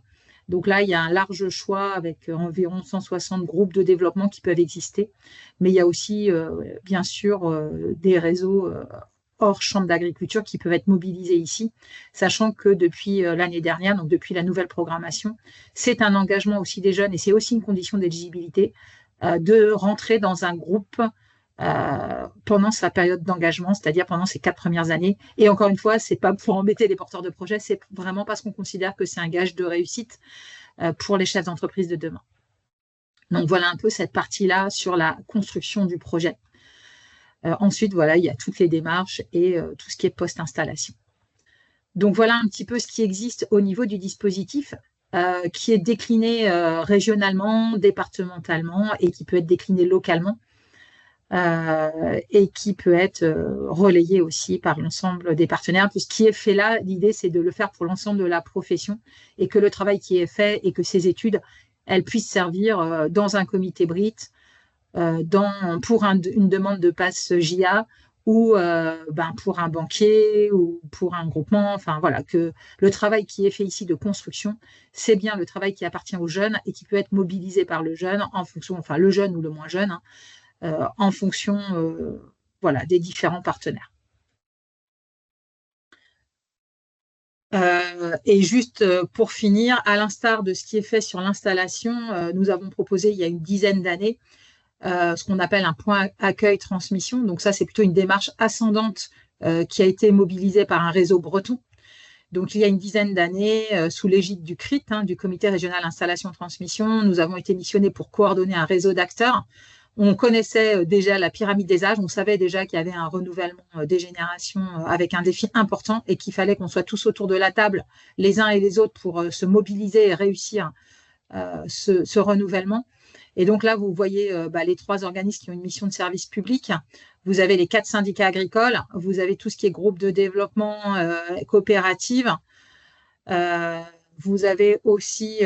Donc là, il y a un large choix avec environ 160 groupes de développement qui peuvent exister. Mais il y a aussi, bien sûr, des réseaux hors chambre d'agriculture qui peuvent être mobilisés ici, sachant que depuis l'année dernière, donc depuis la nouvelle programmation, c'est un engagement aussi des jeunes et c'est aussi une condition d'éligibilité de rentrer dans un groupe pendant sa période d'engagement, c'est-à-dire pendant ces 4 premières années. Et encore une fois, c'est pas pour embêter les porteurs de projets, c'est vraiment parce qu'on considère que c'est un gage de réussite pour les chefs d'entreprise de demain. Donc voilà un peu cette partie-là sur la construction du projet. Ensuite, voilà, il y a toutes les démarches et tout ce qui est post-installation. Donc voilà un petit peu ce qui existe au niveau du dispositif qui est décliné régionalement, départementalement et qui peut être décliné localement. Et qui peut être relayé aussi par l'ensemble des partenaires. Puis ce qui est fait là, l'idée, c'est de le faire pour l'ensemble de la profession et que le travail qui est fait et que ces études, elles puissent servir dans un comité BRIT, pour une demande de passe JA ou pour un banquier ou pour un groupement. Enfin, voilà, que le travail qui est fait ici de construction, c'est bien le travail qui appartient aux jeunes et qui peut être mobilisé par le jeune en fonction, enfin le jeune ou le moins jeune, en fonction voilà, des différents partenaires. Et juste pour finir, à l'instar de ce qui est fait sur l'installation, nous avons proposé il y a une dizaine d'années ce qu'on appelle un point accueil-transmission. Donc ça, c'est plutôt une démarche ascendante qui a été mobilisée par un réseau breton. Donc, il y a une dizaine d'années, sous l'égide du CRIT, du Comité régional installation-transmission, nous avons été missionnés pour coordonner un réseau d'acteurs. On connaissait déjà la pyramide des âges, on savait déjà qu'il y avait un renouvellement des générations avec un défi important et qu'il fallait qu'on soit tous autour de la table, les uns et les autres, pour se mobiliser et réussir ce renouvellement. Et donc là, vous voyez les 3 organismes qui ont une mission de service public. Vous avez les 4 syndicats agricoles, vous avez tout ce qui est groupe de développement, coopérative. vous avez aussi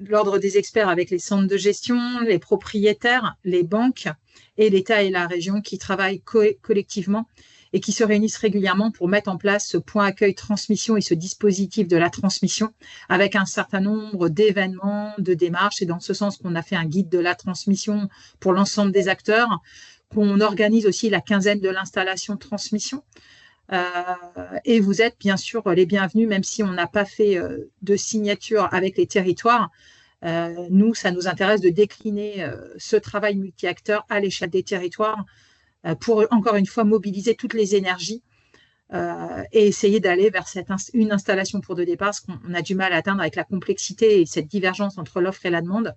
l'ordre des experts avec les centres de gestion, les propriétaires, les banques et l'État et la région qui travaillent collectivement et qui se réunissent régulièrement pour mettre en place ce point accueil transmission et ce dispositif de la transmission avec un certain nombre d'événements, de démarches. Et dans ce sens qu'on a fait un guide de la transmission pour l'ensemble des acteurs, qu'on organise aussi la quinzaine de l'installation de transmission. Et vous êtes bien sûr les bienvenus, même si on n'a pas fait de signature avec les territoires. Nous, ça nous intéresse de décliner ce travail multi-acteurs à l'échelle des territoires pour, encore une fois, mobiliser toutes les énergies et essayer d'aller vers une installation pour de départ, parce qu'on a du mal à atteindre avec la complexité et cette divergence entre l'offre et la demande,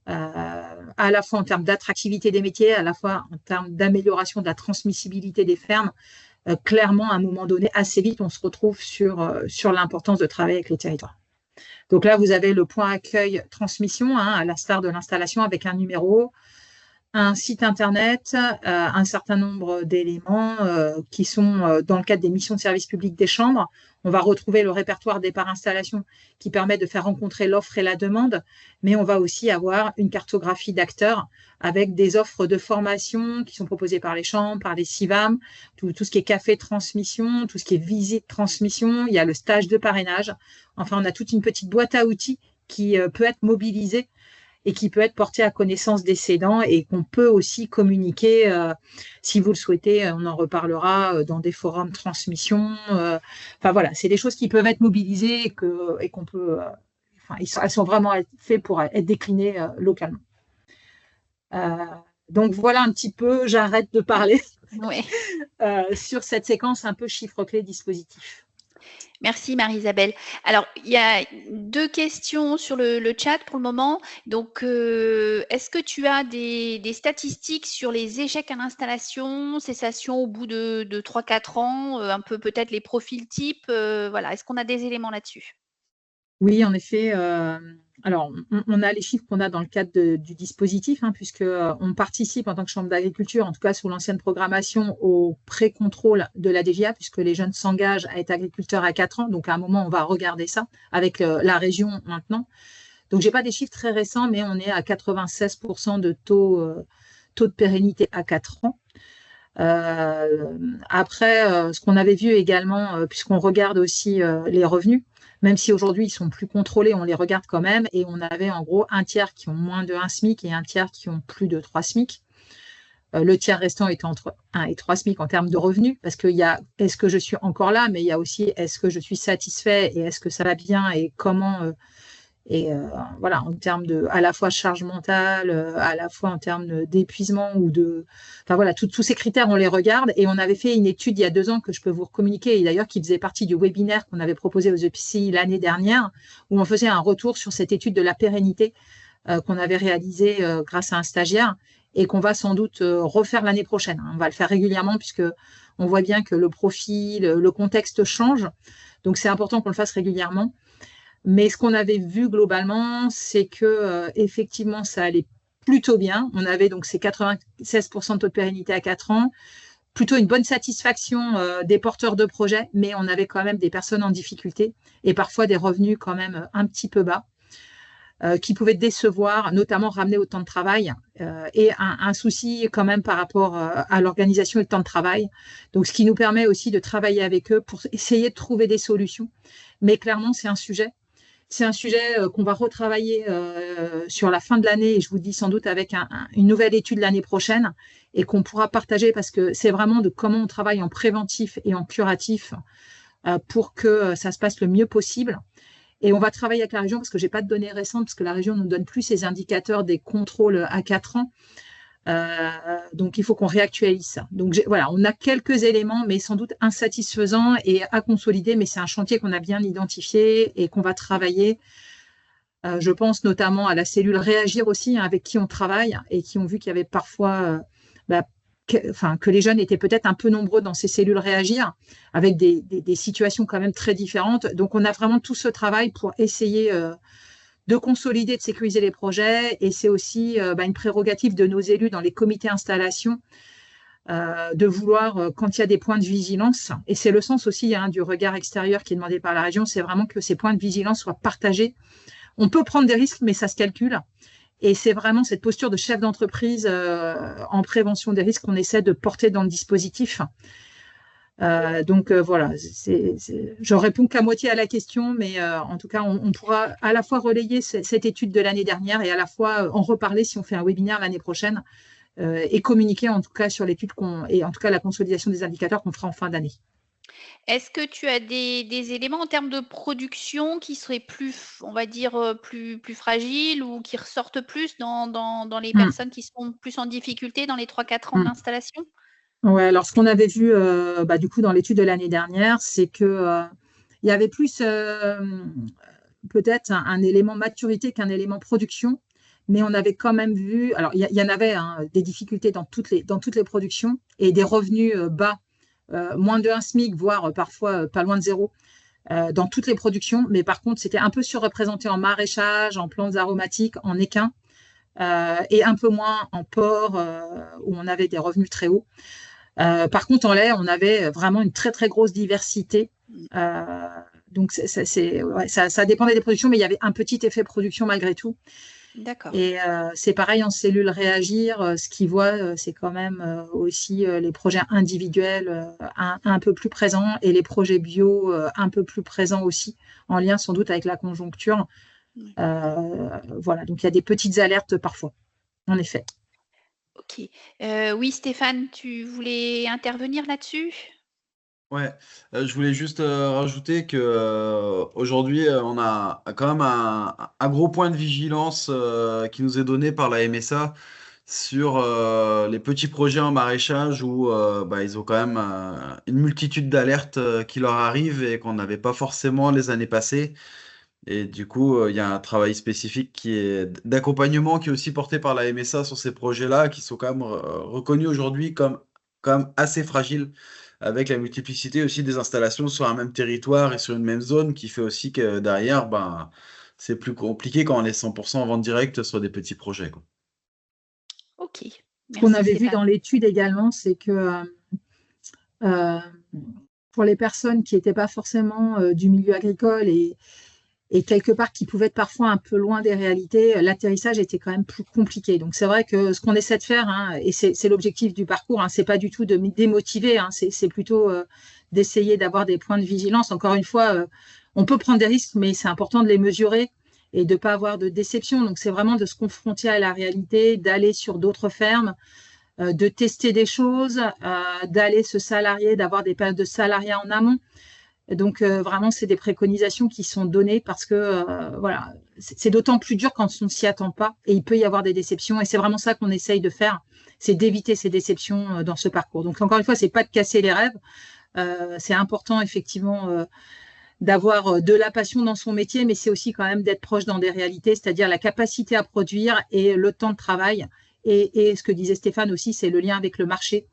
à la fois en termes d'attractivité des métiers, à la fois en termes d'amélioration de la transmissibilité des fermes. Clairement, à un moment donné, assez vite, on se retrouve sur l'importance de travailler avec les territoires. Donc là, vous avez le point accueil transmission, à l'instar de l'installation, avec un numéro, un site internet, un certain nombre d'éléments qui sont dans le cadre des missions de service public des chambres. On va retrouver le répertoire départ installation qui permet de faire rencontrer l'offre et la demande, mais on va aussi avoir une cartographie d'acteurs avec des offres de formation qui sont proposées par les chambres, par les CIVAM, tout ce qui est café transmission, tout ce qui est visite transmission, il y a le stage de parrainage. Enfin, on a toute une petite boîte à outils qui peut être mobilisée et qui peut être porté à connaissance des cédants et qu'on peut aussi communiquer, si vous le souhaitez, on en reparlera dans des forums transmission. Enfin voilà, c'est des choses qui peuvent être mobilisées et qu'on peut, elles sont vraiment faites pour être déclinées localement. Donc voilà un petit peu, j'arrête de parler sur cette séquence un peu chiffre-clé dispositif. Merci Marie-Isabelle. Alors, il y a 2 questions sur le chat pour le moment. Donc, est-ce que tu as des statistiques sur les échecs à l'installation, cessation au bout de 3-4 ans, un peu peut-être les profils types, voilà. Est-ce qu'on a des éléments là-dessus? Oui, en effet. Alors, on a les chiffres qu'on a dans le cadre du dispositif, puisqu'on participe en tant que Chambre d'agriculture, en tout cas sous l'ancienne programmation, au pré-contrôle de la DGA, puisque les jeunes s'engagent à être agriculteurs à 4 ans. Donc, à un moment, on va regarder ça avec la région maintenant. Donc, je n'ai pas des chiffres très récents, mais on est à 96% de taux de pérennité à 4 ans. Après, ce qu'on avait vu également, puisqu'on regarde aussi les revenus, même si aujourd'hui ils sont plus contrôlés, on les regarde quand même, et on avait en gros un tiers qui ont moins de 1 SMIC et un tiers qui ont plus de 3 SMIC. Le tiers restant est entre 1 et 3 SMIC en termes de revenus, parce qu'il y a est-ce que je suis encore là, mais il y a aussi est-ce que je suis satisfait et est-ce que ça va bien et comment voilà, en termes de à la fois charge mentale, à la fois en termes d'épuisement ou de, enfin voilà, tous ces critères on les regarde, et on avait fait une étude il y a 2 ans que je peux vous communiquer, et d'ailleurs qui faisait partie du webinaire qu'on avait proposé aux EPCI l'année dernière, où on faisait un retour sur cette étude de la pérennité qu'on avait réalisée grâce à un stagiaire, et qu'on va sans doute refaire l'année prochaine. On va le faire régulièrement puisque on voit bien que le profil, le contexte change, donc c'est important qu'on le fasse régulièrement. Mais ce qu'on avait vu globalement, c'est que effectivement, ça allait plutôt bien. On avait donc ces 96% de taux de pérennité à 4 ans, plutôt une bonne satisfaction des porteurs de projets, mais on avait quand même des personnes en difficulté et parfois des revenus quand même un petit peu bas qui pouvaient décevoir, notamment ramener au temps de travail et un souci quand même par rapport à l'organisation et le temps de travail. Donc, ce qui nous permet aussi de travailler avec eux pour essayer de trouver des solutions. Mais clairement, c'est un sujet. C'est un sujet qu'on va retravailler sur la fin de l'année, et je vous dis sans doute avec une nouvelle étude l'année prochaine, et qu'on pourra partager, parce que c'est vraiment de comment on travaille en préventif et en curatif pour que ça se passe le mieux possible. Et on va travailler avec la région, parce que je n'ai pas de données récentes, parce que la région ne nous donne plus ces indicateurs des contrôles à 4 ans. Donc, il faut qu'on réactualise ça. Donc, voilà, on a quelques éléments, mais sans doute insatisfaisants et à consolider, mais c'est un chantier qu'on a bien identifié et qu'on va travailler. Je pense notamment à la cellule Réagir aussi, avec qui on travaille et qui ont vu qu'il y avait parfois que les jeunes étaient peut-être un peu nombreux dans ces cellules Réagir, avec des situations quand même très différentes. Donc, on a vraiment tout ce travail pour essayer de consolider, de sécuriser les projets, et c'est aussi une prérogative de nos élus dans les comités installation de vouloir, quand il y a des points de vigilance, et c'est le sens aussi du regard extérieur qui est demandé par la région, c'est vraiment que ces points de vigilance soient partagés. On peut prendre des risques, mais ça se calcule. Et c'est vraiment cette posture de chef d'entreprise en prévention des risques qu'on essaie de porter dans le dispositif. Donc voilà, je réponds qu'à moitié à la question, mais en tout cas, on pourra à la fois relayer cette étude de l'année dernière et à la fois en reparler si on fait un webinaire l'année prochaine et communiquer en tout cas sur l'étude et en tout cas la consolidation des indicateurs qu'on fera en fin d'année. Est-ce que tu as des éléments en termes de production qui seraient plus, on va dire, plus fragiles ou qui ressortent plus dans les personnes qui sont plus en difficulté dans les 3-4 ans d'installation? Ouais, alors ce qu'on avait vu du coup dans l'étude de l'année dernière, c'est que il y avait plus peut-être un élément maturité qu'un élément production, mais on avait quand même vu, alors il y en avait des difficultés dans toutes les productions et des revenus bas, moins de 1 SMIC, voire parfois pas loin de 0 dans toutes les productions, mais par contre c'était un peu surreprésenté en maraîchage, en plantes aromatiques, en équins et un peu moins en porc où on avait des revenus très hauts. Par contre, en lait, on avait vraiment une très, très grosse diversité. Donc, ça dépendait des productions, mais il y avait un petit effet production malgré tout. D'accord. Et c'est pareil en cellules réagir. Ce qu'ils voient, c'est quand même aussi les projets individuels un peu plus présents et les projets bio un peu plus présents aussi, en lien sans doute avec la conjoncture. Voilà, donc il y a des petites alertes parfois, en effet. Ok. Oui, Stéphane, tu voulais intervenir là-dessus? Ouais, je voulais juste rajouter que aujourd'hui, on a quand même un gros point de vigilance qui nous est donné par la MSA sur les petits projets en maraîchage où ils ont quand même une multitude d'alertes qui leur arrivent et qu'on n'avait pas forcément les années passées. Et du coup, il y a un travail spécifique qui est d'accompagnement qui est aussi porté par la MSA sur ces projets-là, qui sont quand même reconnus aujourd'hui comme quand même assez fragiles, avec la multiplicité aussi des installations sur un même territoire et sur une même zone, qui fait aussi que derrière, c'est plus compliqué quand on est 100% en vente directe sur des petits projets, quoi. Ok, Ce qu'on merci avait vu Stéphane. dans l'étude également, c'est que pour les personnes qui n'étaient pas forcément du milieu agricole et quelque part qui pouvaient être parfois un peu loin des réalités, l'atterrissage était quand même plus compliqué. Donc c'est vrai que ce qu'on essaie de faire, et c'est l'objectif du parcours, c'est pas du tout de démotiver, c'est plutôt d'essayer d'avoir des points de vigilance. Encore une fois, on peut prendre des risques, mais c'est important de les mesurer et de ne pas avoir de déception. Donc c'est vraiment de se confronter à la réalité, d'aller sur d'autres fermes, de tester des choses, d'aller se salarier, d'avoir des périodes de salariat en amont. Donc vraiment, c'est des préconisations qui sont données parce que voilà, c'est d'autant plus dur quand on ne s'y attend pas et il peut y avoir des déceptions. Et c'est vraiment ça qu'on essaye de faire, c'est d'éviter ces déceptions dans ce parcours. Donc encore une fois, c'est pas de casser les rêves. C'est important effectivement d'avoir de la passion dans son métier, mais c'est aussi quand même d'être proche dans des réalités, c'est-à-dire la capacité à produire et le temps de travail. Et ce que disait Stéphane aussi, c'est le lien avec le marché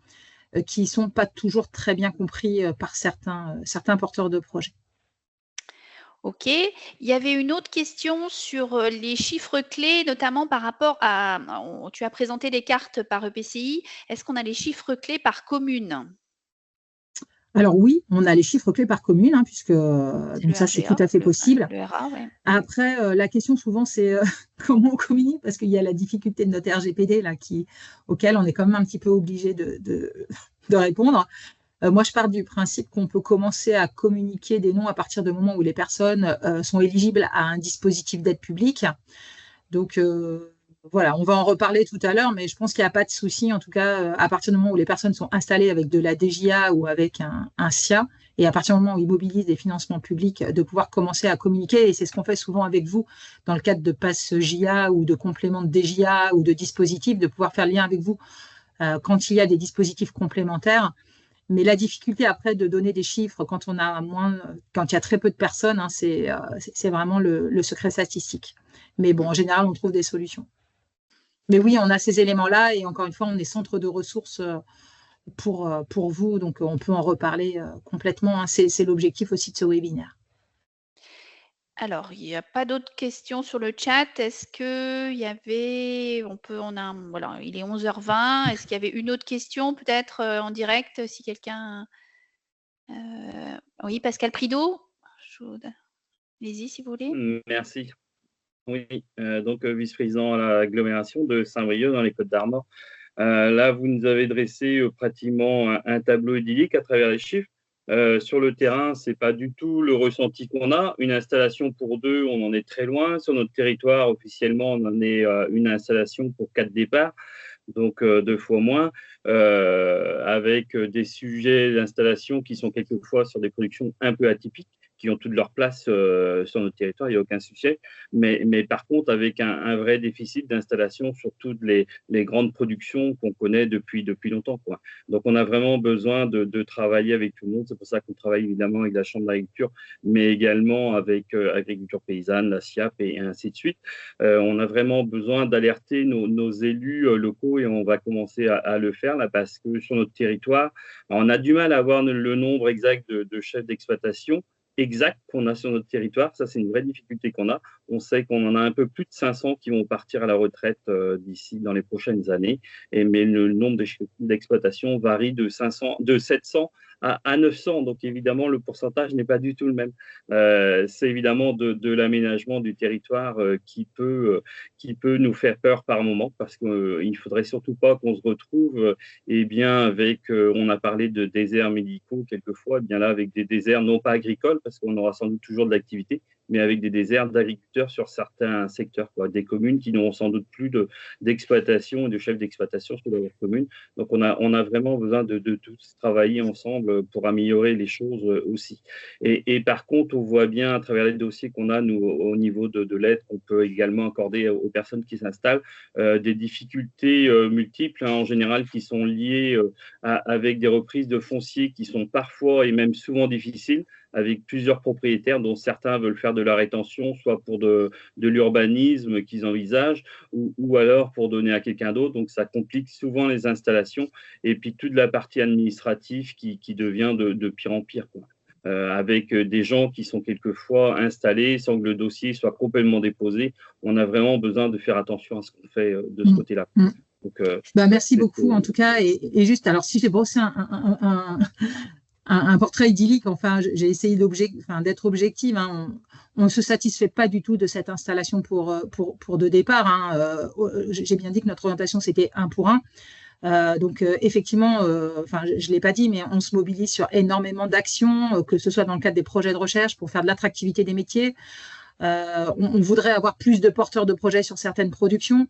qui ne sont pas toujours très bien compris par certains porteurs de projets. Ok. Il y avait une autre question sur les chiffres clés, notamment par rapport à, tu as présenté des cartes par EPCI. Est-ce qu'on a les chiffres clés par commune? Alors oui, on a les chiffres clés par commune, puisque donc ça c'est tout à fait possible. Le RA, ouais. Après, la question souvent c'est comment on communique, parce qu'il y a la difficulté de notre RGPD là, auquel on est quand même un petit peu obligé de répondre. Moi, je pars du principe qu'on peut commencer à communiquer des noms à partir du moment où les personnes sont éligibles à un dispositif d'aide publique. Donc, voilà, on va en reparler tout à l'heure, mais je pense qu'il n'y a pas de souci, en tout cas, à partir du moment où les personnes sont installées avec de la DGA ou avec un SIA, et à partir du moment où ils mobilisent des financements publics, de pouvoir commencer à communiquer. Et c'est ce qu'on fait souvent avec vous dans le cadre de pass JA ou de compléments de DGA ou de dispositifs, de pouvoir faire le lien avec vous quand il y a des dispositifs complémentaires. Mais la difficulté après de donner des chiffres quand il y a très peu de personnes, c'est vraiment le secret statistique. Mais bon, en général, on trouve des solutions. Mais oui, on a ces éléments-là et encore une fois, on est centre de ressources pour vous, donc on peut en reparler complètement. C'est l'objectif aussi de ce webinaire. Alors, il n'y a pas d'autres questions sur le chat. Est-ce qu'il y avait, voilà, il est 11h20. Est-ce qu'il y avait une autre question peut-être en direct si quelqu'un... oui, Pascal Prideau, allez-y si vous voulez. Merci. Oui, donc vice-président à l'agglomération de Saint-Brieuc dans les Côtes-d'Armor. Là, vous nous avez dressé pratiquement un tableau idyllique à travers les chiffres. Sur le terrain, ce n'est pas du tout le ressenti qu'on a. Une installation pour 2, on en est très loin. Sur notre territoire, officiellement, on en est une installation pour 4 départs, donc 2 fois moins, avec des sujets d'installation qui sont quelquefois sur des productions un peu atypiques, qui ont toute leur place sur notre territoire, il n'y a aucun sujet. Mais par contre, avec un vrai déficit d'installation sur toutes les grandes productions qu'on connaît depuis longtemps, quoi. Donc, on a vraiment besoin de travailler avec tout le monde. C'est pour ça qu'on travaille évidemment avec la Chambre d'agriculture, mais également avec Agriculture paysanne, la SIAP et ainsi de suite. On a vraiment besoin d'alerter nos élus locaux et on va commencer à le faire là parce que sur notre territoire, on a du mal à avoir le nombre exact de chefs d'exploitation exact qu'on a sur notre territoire. Ça, c'est une vraie difficulté qu'on a. On sait qu'on en a un peu plus de 500 qui vont partir à la retraite d'ici dans les prochaines années. Mais le nombre d'exploitations varie de 700 à 900. Donc, évidemment, le pourcentage n'est pas du tout le même. C'est évidemment de l'aménagement du territoire qui peut nous faire peur par moment parce qu'il ne faudrait surtout pas qu'on se retrouve avec, on a parlé de déserts médicaux quelquefois, bien là, avec des déserts non pas agricoles, parce qu'on aura sans doute toujours de l'activité, mais avec des déserts d'agriculteurs sur certains secteurs, quoi. Des communes qui n'auront sans doute plus d'exploitation et de chefs d'exploitation sur leur commune. Donc, on a vraiment besoin de tous travailler ensemble pour améliorer les choses aussi. Et par contre, on voit bien à travers les dossiers qu'on a, nous, au niveau de l'aide qu'on peut également accorder aux personnes qui s'installent, des difficultés multiples, hein, en général, qui sont liées avec des reprises de foncier qui sont parfois et même souvent difficiles, avec plusieurs propriétaires dont certains veulent faire de la rétention, soit pour de l'urbanisme qu'ils envisagent, ou alors pour donner à quelqu'un d'autre. Donc, ça complique souvent les installations. Et puis, toute la partie administrative qui devient de pire en pire, quoi. Avec des gens qui sont quelquefois installés sans que le dossier soit complètement déposé. On a vraiment besoin de faire attention à ce qu'on fait de ce côté-là. Donc, merci beaucoup, en tout cas. Et juste, alors, si j'ai brossé un portrait idyllique, enfin, j'ai essayé d'être objective, hein. On ne se satisfait pas du tout de cette installation pour 2 départs, hein. J'ai bien dit que notre orientation, c'était 1 pour 1. Donc, effectivement, je ne l'ai pas dit, mais on se mobilise sur énormément d'actions, que ce soit dans le cadre des projets de recherche pour faire de l'attractivité des métiers. On voudrait avoir plus de porteurs de projets sur certaines productions.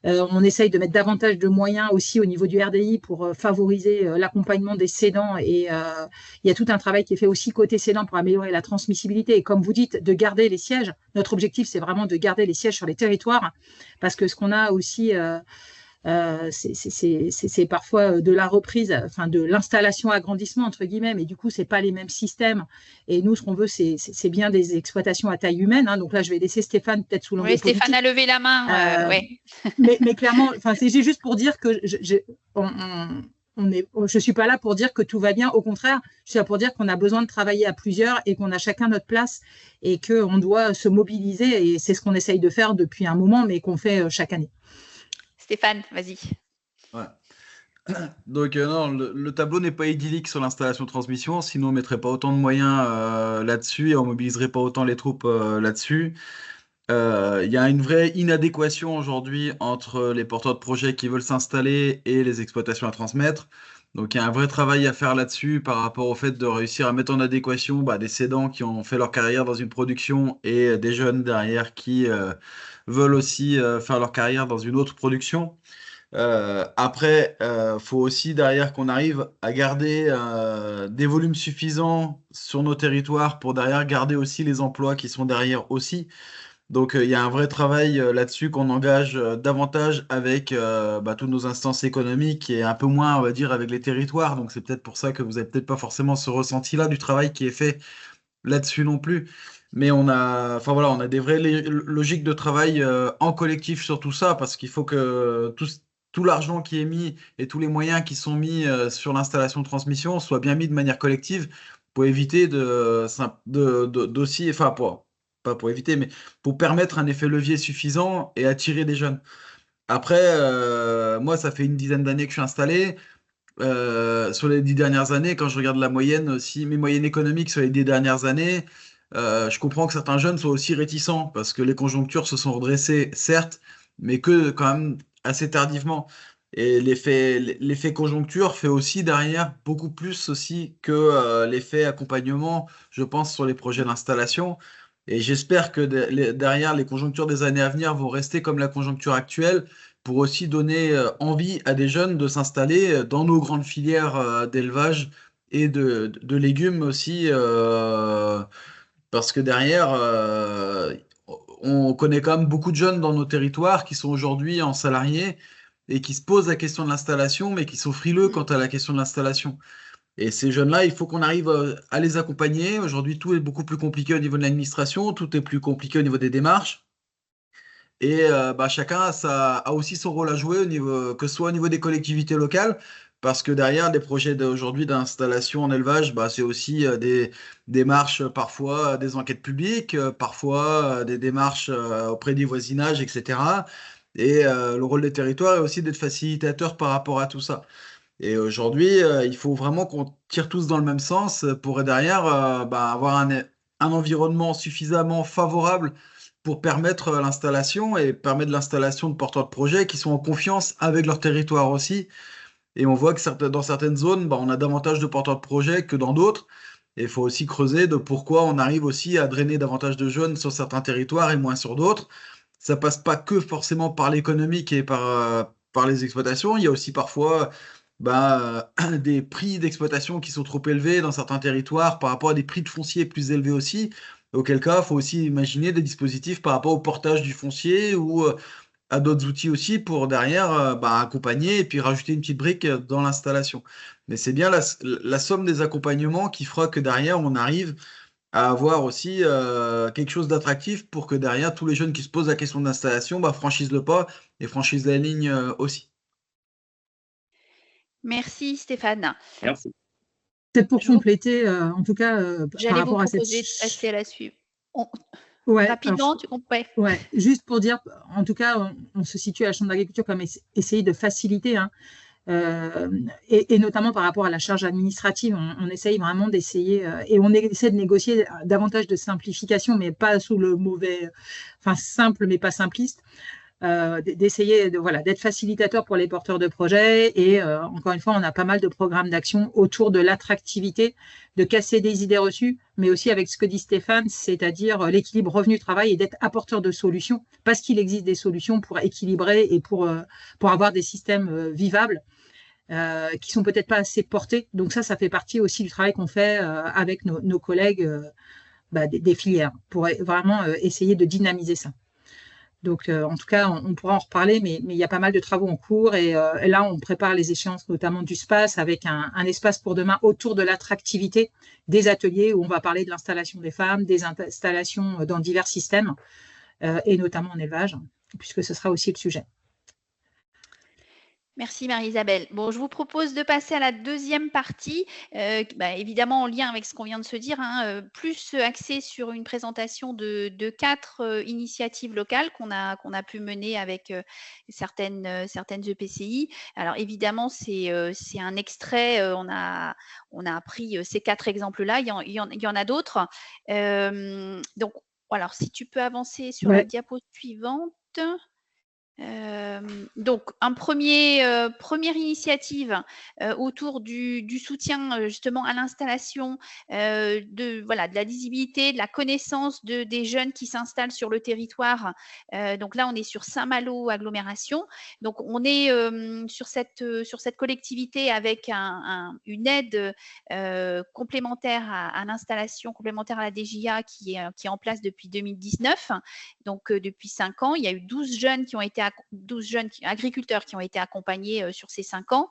On essaye de mettre davantage de moyens aussi au niveau du RDI pour favoriser l'accompagnement des cédants. Et il y a tout un travail qui est fait aussi côté cédants pour améliorer la transmissibilité. Et comme vous dites, de garder les sièges. Notre objectif, c'est vraiment de garder les sièges sur les territoires. Parce que ce qu'on a aussi... c'est parfois de la reprise, enfin de l'installation agrandissement entre guillemets, mais du coup c'est pas les mêmes systèmes. Et nous, ce qu'on veut, c'est bien des exploitations à taille humaine, hein. Donc là, je vais laisser Stéphane peut-être sous l'angle politique. Stéphane a levé la main. Ouais. mais clairement, enfin c'est juste pour dire que je suis pas là pour dire que tout va bien. Au contraire, je suis là pour dire qu'on a besoin de travailler à plusieurs et qu'on a chacun notre place et qu'on doit se mobiliser. Et c'est ce qu'on essaye de faire depuis un moment, mais qu'on fait chaque année. Stéphane, vas-y. Ouais. Donc non, le tableau n'est pas idyllique sur l'installation transmission, sinon on ne mettrait pas autant de moyens là-dessus et on ne mobiliserait pas autant les troupes là-dessus. Il y a une vraie inadéquation aujourd'hui entre les porteurs de projets qui veulent s'installer et les exploitations à transmettre. Donc il y a un vrai travail à faire là-dessus par rapport au fait de réussir à mettre en adéquation des cédants qui ont fait leur carrière dans une production et des jeunes derrière qui veulent aussi faire leur carrière dans une autre production. Après, faut aussi derrière qu'on arrive à garder des volumes suffisants sur nos territoires pour derrière garder aussi les emplois qui sont derrière aussi. Donc, il y a un vrai travail là-dessus qu'on engage davantage avec toutes nos instances économiques et un peu moins, on va dire, avec les territoires. Donc, c'est peut-être pour ça que vous n'avez peut-être pas forcément ce ressenti-là du travail qui est fait là-dessus non plus. Mais on a des vraies logiques de travail en collectif sur tout ça parce qu'il faut que tout l'argent qui est mis et tous les moyens qui sont mis sur l'installation de transmission soient bien mis de manière collective pour éviter pas pour éviter, mais pour permettre un effet levier suffisant et attirer des jeunes. Après, moi, ça fait une dizaine d'années que je suis installé. Sur les 10 dernières années, quand je regarde la moyenne aussi, mes moyennes économiques sur les 10 dernières années, je comprends que certains jeunes soient aussi réticents parce que les conjonctures se sont redressées, certes, mais que quand même assez tardivement. Et l'effet conjoncture fait aussi derrière beaucoup plus aussi que l'effet accompagnement, je pense, sur les projets d'installation. Et j'espère que derrière les conjonctures des années à venir vont rester comme la conjoncture actuelle pour aussi donner envie à des jeunes de s'installer dans nos grandes filières d'élevage et de légumes aussi, parce que derrière, on connaît quand même beaucoup de jeunes dans nos territoires qui sont aujourd'hui en salarié et qui se posent la question de l'installation, mais qui sont frileux quant à la question de l'installation. Et ces jeunes-là, il faut qu'on arrive à les accompagner. Aujourd'hui, tout est beaucoup plus compliqué au niveau de l'administration, tout est plus compliqué au niveau des démarches. Et chacun a aussi son rôle à jouer, que ce soit au niveau des collectivités locales, parce que derrière des projets d'aujourd'hui d'installation en élevage, c'est aussi des démarches, parfois des enquêtes publiques, parfois des démarches auprès du voisinage, etc. Et le rôle des territoires est aussi d'être facilitateur par rapport à tout ça. Et aujourd'hui, il faut vraiment qu'on tire tous dans le même sens pour derrière avoir un environnement suffisamment favorable pour permettre l'installation et permettre l'installation de porteurs de projets qui sont en confiance avec leur territoire aussi. Et on voit que dans certaines zones, on a davantage de porteurs de projets que dans d'autres. Et il faut aussi creuser de pourquoi on arrive aussi à drainer davantage de jeunes sur certains territoires et moins sur d'autres. Ça passe pas que forcément par l'économique et par les exploitations. Il y a aussi parfois des prix d'exploitation qui sont trop élevés dans certains territoires par rapport à des prix de foncier plus élevés aussi. Auquel cas, il faut aussi imaginer des dispositifs par rapport au portage du foncier ou à d'autres outils aussi pour derrière accompagner et puis rajouter une petite brique dans l'installation. Mais c'est bien la somme des accompagnements qui fera que derrière, on arrive à avoir aussi quelque chose d'attractif pour que derrière, tous les jeunes qui se posent la question d'installation franchissent le pas et franchissent la ligne aussi. Merci Stéphane. Merci. C'est pour compléter, en tout cas, par J'allais vous rapport à cette... proposer de passer à la suite. Ouais, Rapidement, alors, tu comprends? ouais, juste pour dire, en tout cas, on se situe à la Chambre d'agriculture comme essayer de faciliter, hein, et notamment par rapport à la charge administrative, on essaye vraiment d'essayer, et on essaie de négocier davantage de simplification, mais pas sous le mauvais, enfin simple, mais pas simpliste. D'essayer d'être facilitateur pour les porteurs de projets et encore une fois on a pas mal de programmes d'action autour de l'attractivité, de casser des idées reçues, mais aussi avec ce que dit Stéphane, c'est-à-dire l'équilibre revenu-travail et d'être apporteur de solutions parce qu'il existe des solutions pour équilibrer et pour avoir des systèmes vivables qui sont peut-être pas assez portés. Donc ça fait partie aussi du travail qu'on fait avec nos collègues des filières pour vraiment essayer de dynamiser ça. Donc, en tout cas, on pourra en reparler, mais il y a pas mal de travaux en cours. Et là, on prépare les échéances, notamment du SPACE, avec un espace pour demain autour de l'attractivité, des ateliers où on va parler de l'installation des femmes, des installations dans divers systèmes, et notamment en élevage, puisque ce sera aussi le sujet. Merci Marie-Isabelle. Bon, je vous propose de passer à la deuxième partie, évidemment en lien avec ce qu'on vient de se dire, plus axée sur une présentation de 4 initiatives locales qu'on a pu mener avec certaines EPCI. Alors évidemment, c'est un extrait, on a pris ces 4 exemples-là, il y en a d'autres. Donc, alors si tu peux avancer sur la diapo suivante. Donc, première initiative autour du soutien justement à l'installation, de la lisibilité, de la connaissance des jeunes qui s'installent sur le territoire. Donc là, on est sur Saint-Malo agglomération. Donc, on est sur cette collectivité avec une aide complémentaire à l'installation, complémentaire à la DJA qui est en place depuis 2019. Donc, depuis 5 ans, il y a eu 12 jeunes qui ont été jeunes agriculteurs qui ont été accompagnés sur ces 5 ans,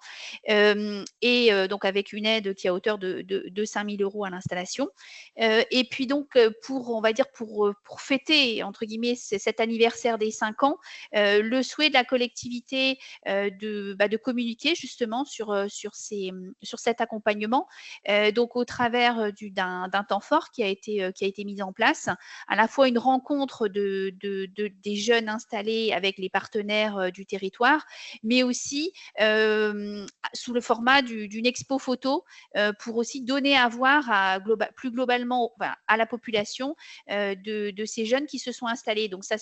donc avec une aide qui est à hauteur de 5 000 € à l'installation. Et puis donc, on va dire pour fêter, entre guillemets, cet anniversaire des 5 ans, le souhait de la collectivité de communiquer justement sur cet accompagnement, donc au travers d'un temps fort qui a été mis en place, à la fois une rencontre des jeunes installés avec les partenaires du territoire, mais aussi sous le format d'une expo photo pour aussi donner à voir plus globalement à la population de ces jeunes qui se sont installés. Donc ça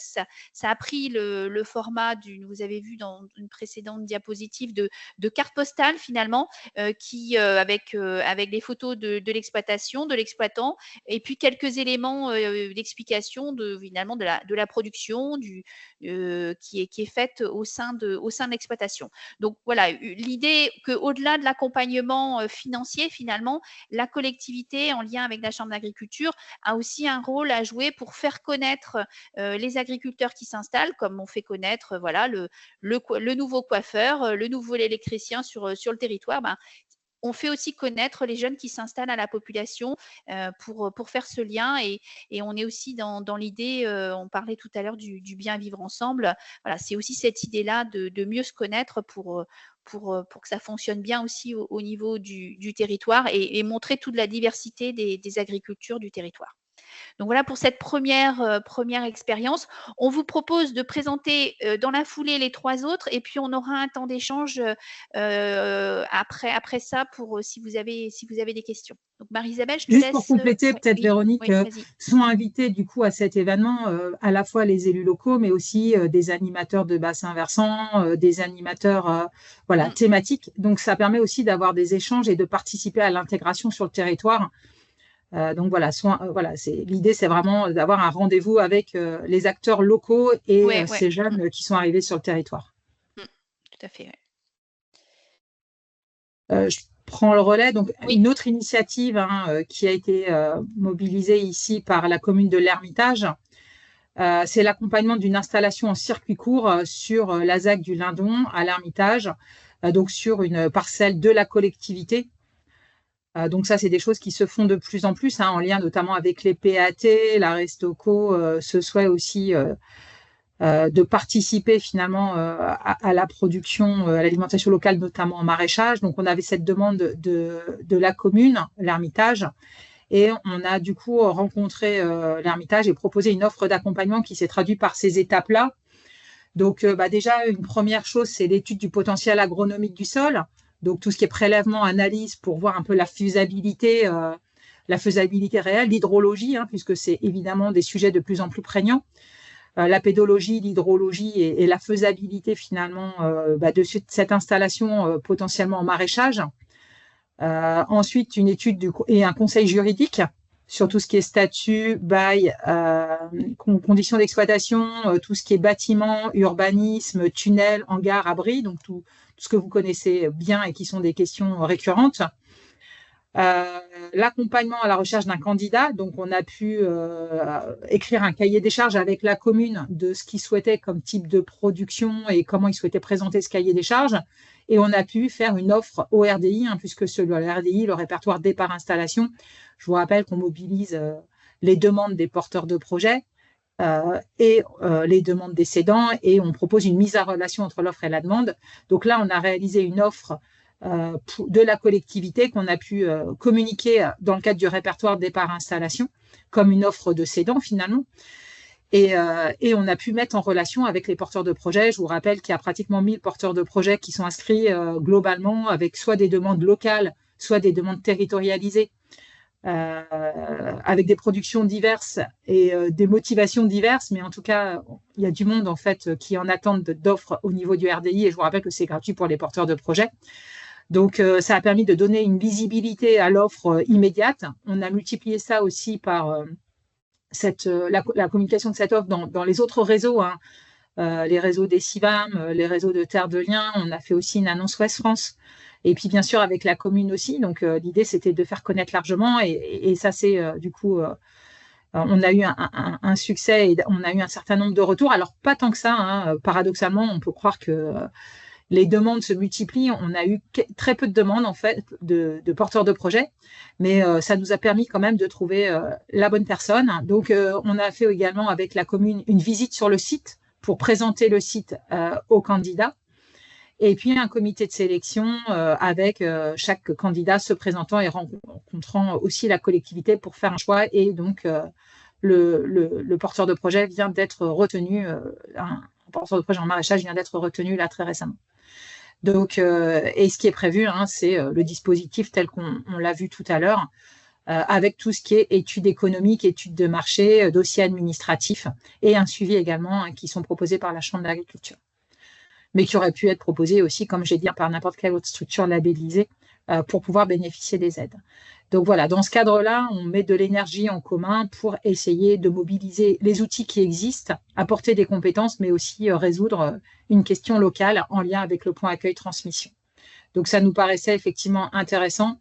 a pris le format vous avez vu dans une précédente diapositive, de carte postale finalement, avec les photos de l'exploitation, de l'exploitant, et puis quelques éléments d'explication finalement de la production qui est faite au sein de l'exploitation. Donc voilà, l'idée qu'au-delà de l'accompagnement financier, finalement, la collectivité, en lien avec la Chambre d'agriculture, a aussi un rôle à jouer pour faire connaître les agriculteurs qui s'installent, comme on fait connaître le nouveau coiffeur, le nouveau électricien sur le territoire. On fait aussi connaître les jeunes qui s'installent à la population pour faire ce lien, et on est aussi dans l'idée, on parlait tout à l'heure du bien vivre ensemble. Voilà, c'est aussi cette idée-là de mieux se connaître pour que ça fonctionne bien aussi au niveau du territoire, et montrer toute la diversité des agricultures du territoire. Donc voilà pour cette première expérience. On vous propose de présenter dans la foulée les 3 autres, et puis on aura un temps d'échange après ça pour si vous avez des questions. Donc Marie-Isabelle, je te laisse. Juste pour compléter, peut-être Véronique, sont invités du coup à cet événement à la fois les élus locaux, mais aussi des animateurs de bassins versants, des animateurs thématiques. Donc ça permet aussi d'avoir des échanges et de participer à l'intégration sur le territoire. Donc voilà, l'idée, c'est vraiment d'avoir un rendez-vous avec les acteurs locaux et ces jeunes qui sont arrivés sur le territoire. Tout à fait. Je prends le relais. Donc une autre initiative qui a été mobilisée ici par la commune de l'Ermitage, c'est l'accompagnement d'une installation en circuit court sur la ZAC du Lindon à l'Ermitage, donc sur une parcelle de la collectivité. Donc ça, c'est des choses qui se font de plus en plus, en lien notamment avec les PAT, la Restauco, ce souhait aussi de participer finalement à la production, à l'alimentation locale, notamment en maraîchage. Donc on avait cette demande de la commune, l'Ermitage, et on a du coup rencontré l'Ermitage et proposé une offre d'accompagnement qui s'est traduite par ces étapes-là. Donc déjà, une première chose, c'est l'étude du potentiel agronomique du sol. Donc, tout ce qui est prélèvement, analyse pour voir un peu la faisabilité réelle, l'hydrologie, puisque c'est évidemment des sujets de plus en plus prégnants, la pédologie, l'hydrologie et la faisabilité finalement de cette installation potentiellement en maraîchage. Ensuite, une étude et un conseil juridique sur tout ce qui est statut, bail, conditions d'exploitation, tout ce qui est bâtiment, urbanisme, tunnel, hangar, abri, donc tout ce que vous connaissez bien et qui sont des questions récurrentes. L'accompagnement à la recherche d'un candidat, donc on a pu écrire un cahier des charges avec la commune de ce qu'ils souhaitaient comme type de production et comment ils souhaitaient présenter ce cahier des charges, et on a pu faire une offre au RDI, puisque le RDI, le répertoire départ installation, je vous rappelle qu'on mobilise les demandes des porteurs de projets et les demandes des cédants, et on propose une mise en relation entre l'offre et la demande. Donc là, on a réalisé une offre de la collectivité qu'on a pu communiquer dans le cadre du répertoire départ installation comme une offre de cédant finalement, et on a pu mettre en relation avec les porteurs de projets. Je vous rappelle qu'il y a pratiquement 1000 porteurs de projets qui sont inscrits globalement, avec soit des demandes locales, soit des demandes territorialisées, avec des productions diverses et des motivations diverses, mais en tout cas, il y a du monde en fait qui en attendent d'offres au niveau du RDI, et je vous rappelle que c'est gratuit pour les porteurs de projets. Donc, ça a permis de donner une visibilité à l'offre immédiate. On a multiplié ça aussi par la communication de cette offre dans les autres réseaux, les réseaux des CIVAM, les réseaux de Terre de Liens. On a fait aussi une annonce Ouest France. Et puis, bien sûr, avec la commune aussi. Donc, l'idée, c'était de faire connaître largement. Et ça, c'est du coup On a eu un succès et on a eu un certain nombre de retours. Alors, pas tant que ça, hein. Paradoxalement, on peut croire que les demandes se multiplient. On a eu très peu de demandes, en fait, de porteurs de projets, mais ça nous a permis quand même de trouver la bonne personne. Donc, on a fait également avec la commune une visite sur le site pour présenter le site aux candidats. Et puis, un comité de sélection avec chaque candidat se présentant et rencontrant aussi la collectivité pour faire un choix. Et donc, le porteur de projet vient d'être retenu, un porteur de projet en maraîchage vient d'être retenu là très récemment. Donc, et ce qui est prévu, hein, c'est le dispositif tel qu'on l'a vu tout à l'heure, avec tout ce qui est études économiques, études de marché, dossiers administratifs et un suivi également hein, qui sont proposés par la Chambre d'agriculture, mais qui auraient pu être proposés aussi, comme j'ai dit, par n'importe quelle autre structure labellisée pour pouvoir bénéficier des aides. Donc voilà, dans ce cadre-là, on met de l'énergie en commun pour essayer de mobiliser les outils qui existent, apporter des compétences, mais aussi résoudre une question locale en lien avec le point accueil transmission. Donc ça nous paraissait effectivement intéressant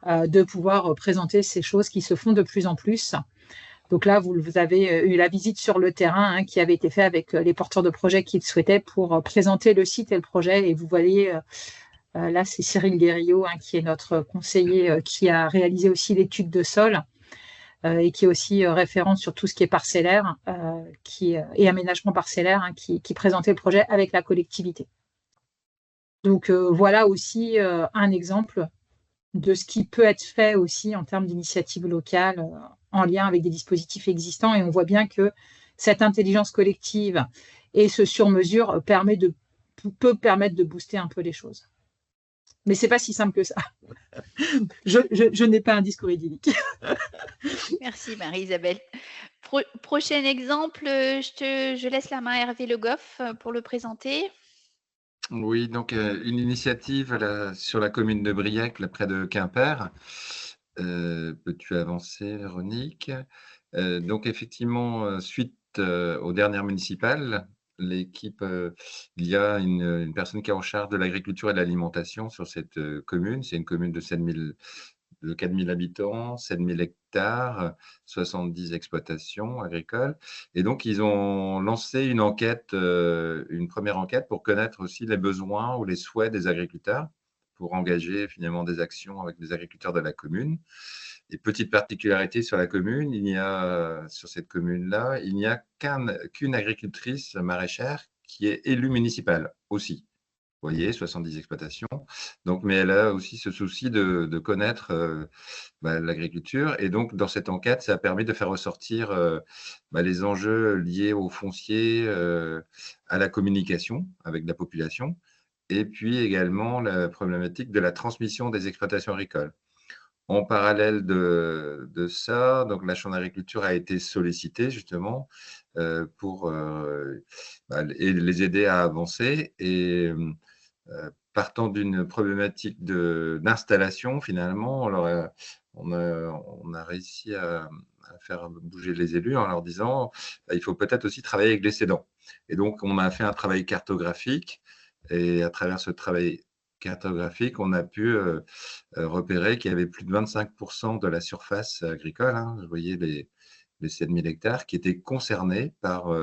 de pouvoir présenter ces choses qui se font de plus en plus. Donc là, vous avez eu la visite sur le terrain hein, qui avait été faite avec les porteurs de projets qui le souhaitaient pour présenter le site et le projet. Et vous voyez, là, c'est Cyril Guerriot hein, qui est notre conseiller qui a réalisé aussi l'étude de sol et qui est aussi référent sur tout ce qui est parcellaire et aménagement parcellaire hein, qui présentait le projet avec la collectivité. Donc voilà aussi un exemple de ce qui peut être fait aussi en termes d'initiatives locales en lien avec des dispositifs existants. Et on voit bien que cette intelligence collective et ce sur-mesure peut permettre de booster un peu les choses. Mais ce n'est pas si simple que ça. Je n'ai pas un discours idyllique. Merci Marie-Isabelle. Prochain exemple, je laisse la main à Hervé Le Goff pour le présenter. Oui, donc une initiative sur la commune de Briec, là, près de Quimper. Peux-tu avancer, Véronique? Donc effectivement, suite aux dernières municipales, l'équipe, il y a une personne qui est en charge de l'agriculture et de l'alimentation sur cette commune. C'est une commune de 4 000 habitants, 7 000 hectares, 70 exploitations agricoles. Et donc, ils ont lancé une enquête, une première enquête pour connaître aussi les besoins ou les souhaits des agriculteurs, pour engager finalement des actions avec des agriculteurs de la commune. Et petite particularité sur la commune, sur cette commune-là, il n'y a qu'une agricultrice maraîchère qui est élue municipale aussi. Vous voyez, 70 exploitations. Donc, mais elle a aussi ce souci de connaître l'agriculture. Et donc, dans cette enquête, ça a permis de faire ressortir les enjeux liés au foncier, à la communication avec la population, et puis également la problématique de la transmission des exploitations agricoles. En parallèle de ça, donc la Chambre d'agriculture a été sollicitée justement pour les aider à avancer. Et partant d'une problématique d'installation, finalement, on a réussi à faire bouger les élus en leur disant il faut peut-être aussi travailler avec les cédants. Et donc, on a fait un travail cartographique. Et à travers ce travail cartographique, on a pu repérer qu'il y avait plus de 25% de la surface agricole, hein, vous voyez les 7 000 hectares, qui étaient concernés par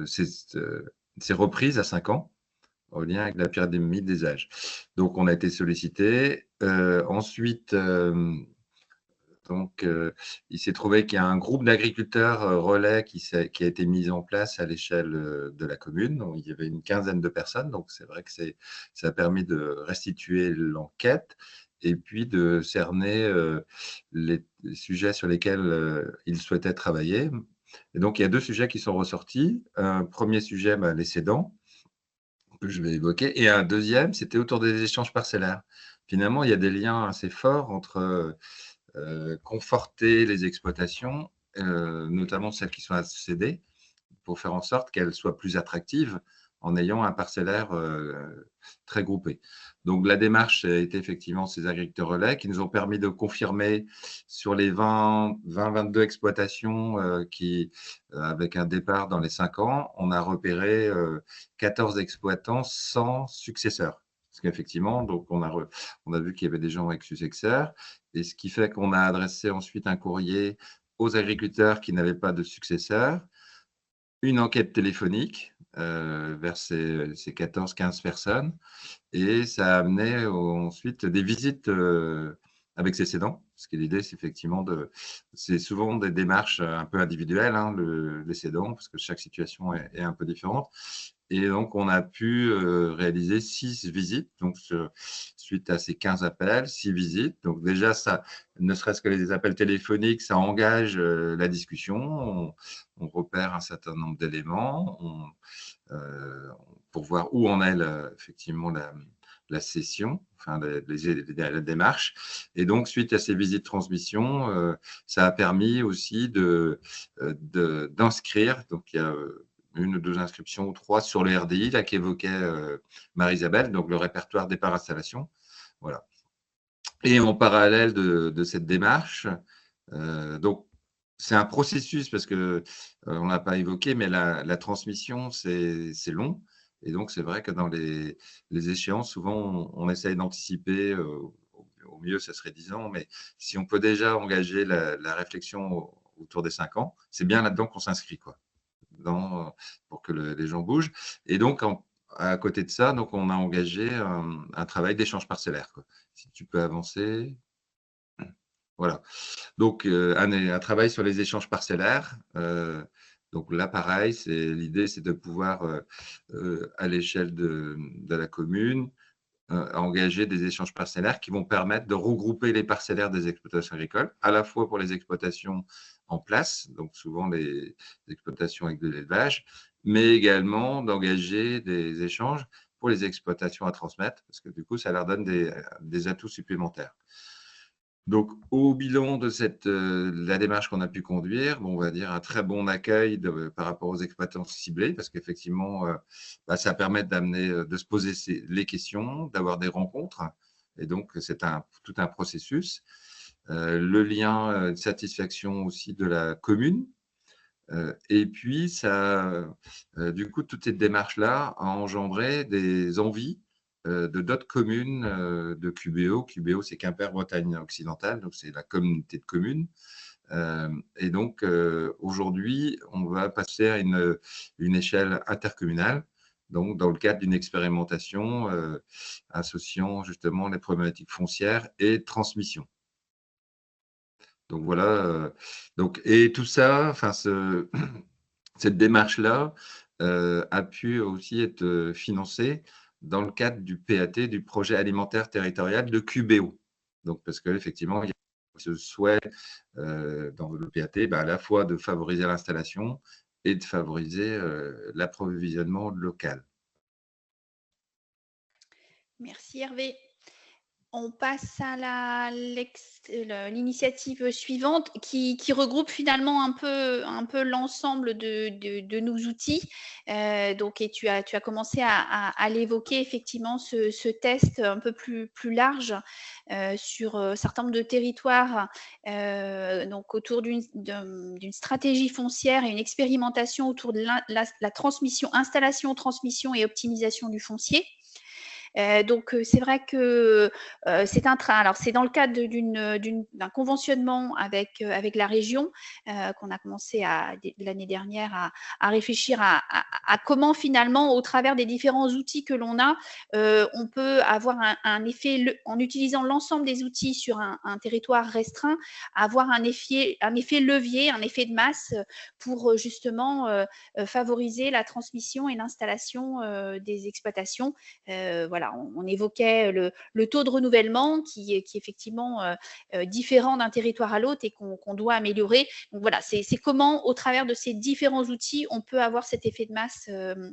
ces reprises à 5 ans, au lien avec la pyramide des âges. Donc, on a été sollicité. Ensuite, il s'est trouvé qu'il y a un groupe d'agriculteurs relais qui a été mis en place à l'échelle de la commune. Donc, il y avait une quinzaine de personnes. Donc, c'est vrai que ça a permis de restituer l'enquête et puis de cerner les sujets sur lesquels ils souhaitaient travailler. Et donc, il y a 2 sujets qui sont ressortis. Un premier sujet, les cédants, que je vais évoquer. Et un deuxième, c'était autour des échanges parcellaires. Finalement, il y a des liens assez forts entre conforter les exploitations, notamment celles qui sont à céder, pour faire en sorte qu'elles soient plus attractives en ayant un parcellaire très groupé. Donc, la démarche a été effectivement ces agriculteurs relais qui nous ont permis de confirmer sur les 20-22 exploitations avec un départ dans les 5 ans, on a repéré 14 exploitants sans successeur. Parce qu'effectivement, donc on a vu qu'il y avait des gens avec successeur, et ce qui fait qu'on a adressé ensuite un courrier aux agriculteurs qui n'avaient pas de successeur, une enquête téléphonique vers ces 14-15 personnes, et ça a amené ensuite des visites avec ces cédants, parce que l'idée, c'est effectivement c'est souvent des démarches un peu individuelles, hein, les cédants, parce que chaque situation est un peu différente. Et donc, on a pu réaliser 6 visites, donc suite à ces 15 appels, 6 visites. Donc déjà, ça, ne serait-ce que les appels téléphoniques, ça engage la discussion, on repère un certain nombre d'éléments pour voir où en est effectivement la session, enfin la démarche. Et donc, suite à ces visites transmission, ça a permis aussi d'inscrire, donc il y a 1 ou 2 inscriptions ou 3 sur le RDI, là qu'évoquait Marie-Isabelle, donc le répertoire départ installation. Voilà. Et en parallèle de cette démarche, donc c'est un processus parce que on n'a pas évoqué, mais la transmission, c'est long. Et donc, c'est vrai que dans les échéances, souvent, on essaye d'anticiper. Au mieux, ça serait 10 ans, mais si on peut déjà engager la réflexion autour des 5 ans, c'est bien là-dedans qu'on s'inscrit, quoi, pour que les gens bougent. Et donc, à côté de ça, donc, on a engagé un travail d'échange parcellaire, quoi. Si tu peux avancer. Voilà. Donc, un travail sur les échanges parcellaires. Donc là, pareil, l'idée, c'est de pouvoir, à l'échelle de la commune, engager des échanges parcellaires qui vont permettre de regrouper les parcellaires des exploitations agricoles, à la fois pour les exploitations en place, donc souvent les exploitations avec de l'élevage, mais également d'engager des échanges pour les exploitations à transmettre, parce que du coup, ça leur donne des atouts supplémentaires. Donc, au bilan de la démarche qu'on a pu conduire, on va dire un très bon accueil par rapport aux exploitants ciblés, parce qu'effectivement, ça permet de se poser les questions, d'avoir des rencontres, et donc c'est tout un processus. Le lien de satisfaction aussi de la commune, et puis du coup, toute cette démarche-là a engendré des envies de d'autres communes de QBO. QBO, c'est Quimper-Bretagne occidentale, donc c'est la communauté de communes. Et donc, aujourd'hui, on va passer à une échelle intercommunale, donc dans le cadre d'une expérimentation associant justement les problématiques foncières et de transmission. Donc voilà, et tout ça, enfin cette démarche-là a pu aussi être financée dans le cadre du PAT, du projet alimentaire territorial de QBO. Donc, parce qu'effectivement, il y a ce souhait dans le PAT, à la fois de favoriser l'installation et de favoriser l'approvisionnement local. Merci Hervé. On passe à l'initiative suivante qui regroupe finalement un peu l'ensemble de nos outils. Donc, et tu as commencé à l'évoquer, effectivement, ce test un peu plus large sur un certain nombre de territoires, donc autour d'une stratégie foncière et une expérimentation autour de la transmission, installation, transmission et optimisation du foncier. Donc, c'est vrai que c'est dans le cadre d'un conventionnement avec la région qu'on a commencé l'année dernière à réfléchir à comment finalement, au travers des différents outils que l'on a, on peut avoir un effet, en utilisant l'ensemble des outils sur un territoire restreint, avoir un effet levier, un effet de masse pour justement favoriser la transmission et l'installation des exploitations. Voilà, on évoquait le taux de renouvellement qui est effectivement différent d'un territoire à l'autre et qu'on doit améliorer. Donc voilà, c'est comment, au travers de ces différents outils, on peut avoir cet effet de masse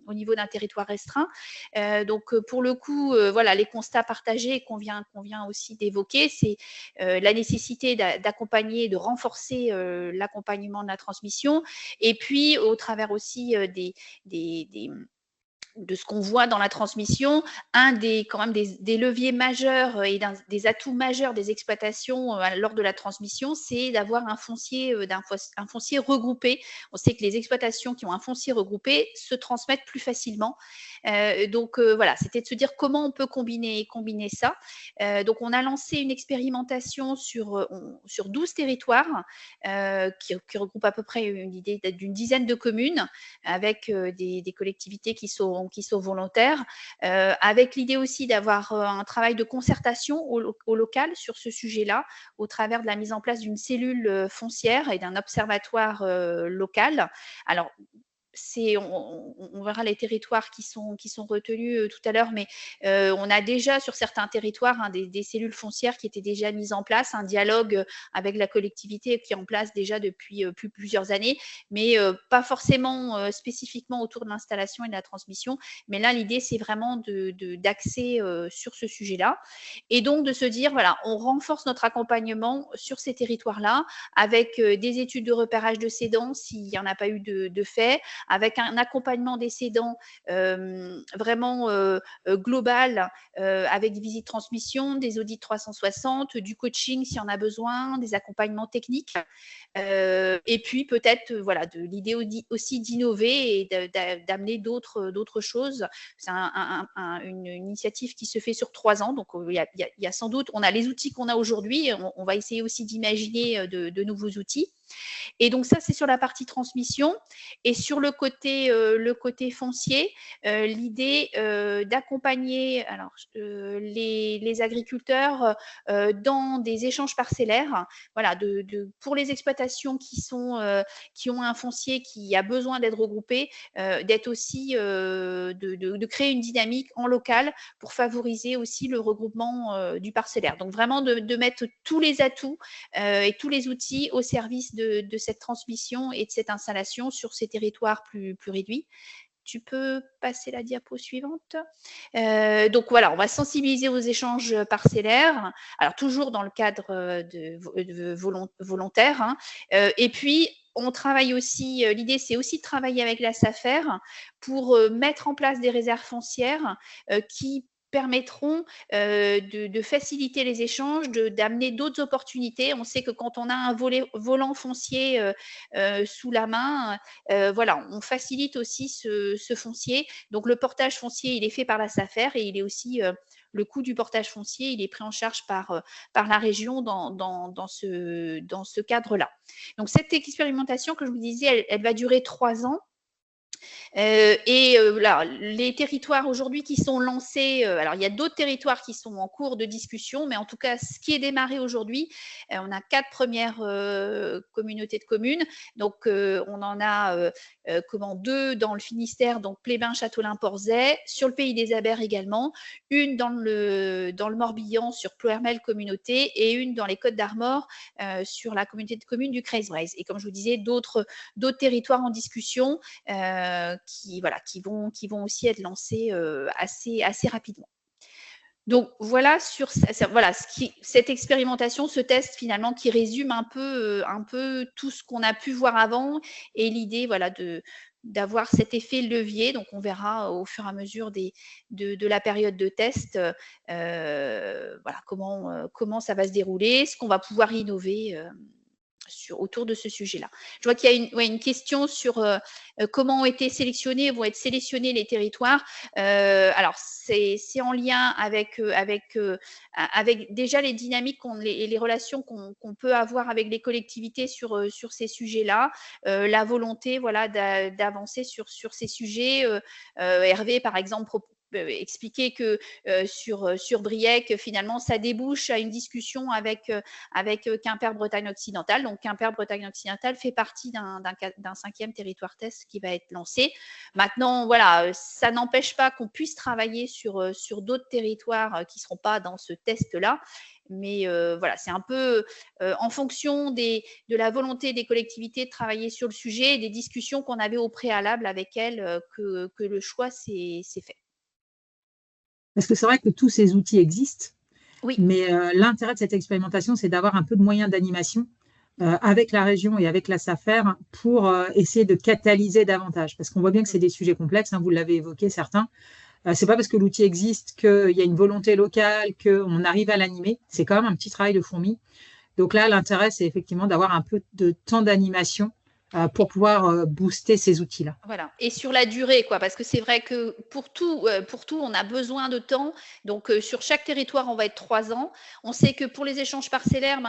au niveau d'un territoire restreint. Donc pour le coup, voilà, les constats partagés qu'on vient aussi d'évoquer, c'est la nécessité d'accompagner, de renforcer l'accompagnement de la transmission, et puis au travers aussi de ce qu'on voit dans la transmission, quand même des leviers majeurs et des atouts majeurs des exploitations lors de la transmission, c'est d'avoir un foncier regroupé. On sait que les exploitations qui ont un foncier regroupé se transmettent plus facilement. Donc voilà, c'était de se dire comment on peut combiner ça. Donc on a lancé une expérimentation sur 12 territoires qui regroupe à peu près une idée d'une dizaine de communes avec des collectivités qui sont volontaires, avec l'idée aussi d'avoir un travail de concertation au local sur ce sujet-là, au travers de la mise en place d'une cellule foncière et d'un observatoire local. Alors, on verra les territoires qui sont retenus tout à l'heure, mais on a déjà sur certains territoires des cellules foncières qui étaient déjà mises en place, un dialogue avec la collectivité qui est en place déjà depuis plusieurs années, mais pas forcément spécifiquement autour de l'installation et de la transmission. Mais là, l'idée, c'est vraiment d'axer sur ce sujet-là. Et donc, de se dire, voilà, on renforce notre accompagnement sur ces territoires-là avec des études de repérage de cédants s'il n'y en a pas eu de fait, avec un accompagnement des cédants vraiment global, avec des visites transmission, des audits 360, du coaching s'il y en a besoin, des accompagnements techniques. Et puis peut-être voilà, l'idée aussi d'innover et d'amener d'autres choses. C'est une initiative qui se fait sur 3 ans, donc il y a sans doute, on a les outils qu'on a aujourd'hui, on va essayer aussi d'imaginer de nouveaux outils. Et donc ça, c'est sur la partie transmission. Et sur le côté foncier, l'idée d'accompagner les agriculteurs dans des échanges parcellaires, voilà, pour les exploitations qui ont un foncier qui a besoin d'être regroupé, d'être aussi de créer une dynamique en local pour favoriser aussi le regroupement du parcellaire. Donc vraiment de mettre tous les atouts et tous les outils au service de cette transmission et de cette installation sur ces territoires plus réduits. Tu peux passer la diapo suivante. Donc voilà, on va sensibiliser aux échanges parcellaires, alors toujours dans le cadre volontaire. Hein. Et puis, on travaille aussi, l'idée c'est aussi de travailler avec la SAFER pour mettre en place des réserves foncières qui permettront de faciliter les échanges, d'amener d'autres opportunités. On sait que quand on a un volant foncier sous la main, voilà, on facilite aussi ce foncier. Donc le portage foncier, il est fait par la SAFER et il est aussi le coût du portage foncier, il est pris en charge par la région dans ce cadre-là. Donc cette expérimentation, que je vous disais, elle va durer 3 ans. Là, les territoires aujourd'hui qui sont lancés, alors il y a d'autres territoires qui sont en cours de discussion, mais en tout cas, ce qui est démarré aujourd'hui, on a 4 premières communautés de communes. Donc, on en a 2 dans le Finistère, donc Plébin, Châteaulin, Porzay, sur le Pays des Abers également, une dans le Morbihan sur Ploermel communauté et une dans les Côtes d'Armor sur la communauté de communes du Creusbreizh. Et comme je vous disais, d'autres territoires en discussion qui vont aussi être lancés assez rapidement. Donc voilà sur cette expérimentation, ce test finalement qui résume un peu tout ce qu'on a pu voir avant et l'idée d'avoir cet effet levier. Donc on verra au fur et à mesure de la période de test comment ça va se dérouler, ce qu'on va pouvoir innover autour de ce sujet-là. Je vois qu'il y a une question sur comment vont être sélectionnés les territoires. Alors, c'est en lien avec déjà les dynamiques et les relations qu'on peut avoir avec les collectivités sur ces sujets-là, la volonté d'avancer sur ces sujets. Hervé, par exemple, expliquer que sur Briec, finalement, ça débouche à une discussion avec Quimper-Bretagne occidentale. Donc, Quimper-Bretagne occidentale fait partie d'un 5e territoire test qui va être lancé. Maintenant, voilà, ça n'empêche pas qu'on puisse travailler sur d'autres territoires qui ne seront pas dans ce test-là. Mais voilà, c'est un peu en fonction de la volonté des collectivités de travailler sur le sujet et des discussions qu'on avait au préalable avec elles que le choix s'est fait. Parce que c'est vrai que tous ces outils existent, oui. Mais l'intérêt de cette expérimentation, c'est d'avoir un peu de moyens d'animation avec la région et avec la SAFER pour essayer de catalyser davantage. Parce qu'on voit bien que c'est des sujets complexes, hein, vous l'avez évoqué certains. C'est pas parce que l'outil existe qu'il y a une volonté locale, qu'on arrive à l'animer. C'est quand même un petit travail de fourmi. Donc là, l'intérêt, c'est effectivement d'avoir un peu de temps d'animation pour pouvoir booster ces outils-là. Voilà. Et sur la durée, quoi, parce que c'est vrai que pour tout, on a besoin de temps. Donc, sur chaque territoire, on va être 3 ans. On sait que pour les échanges parcellaires,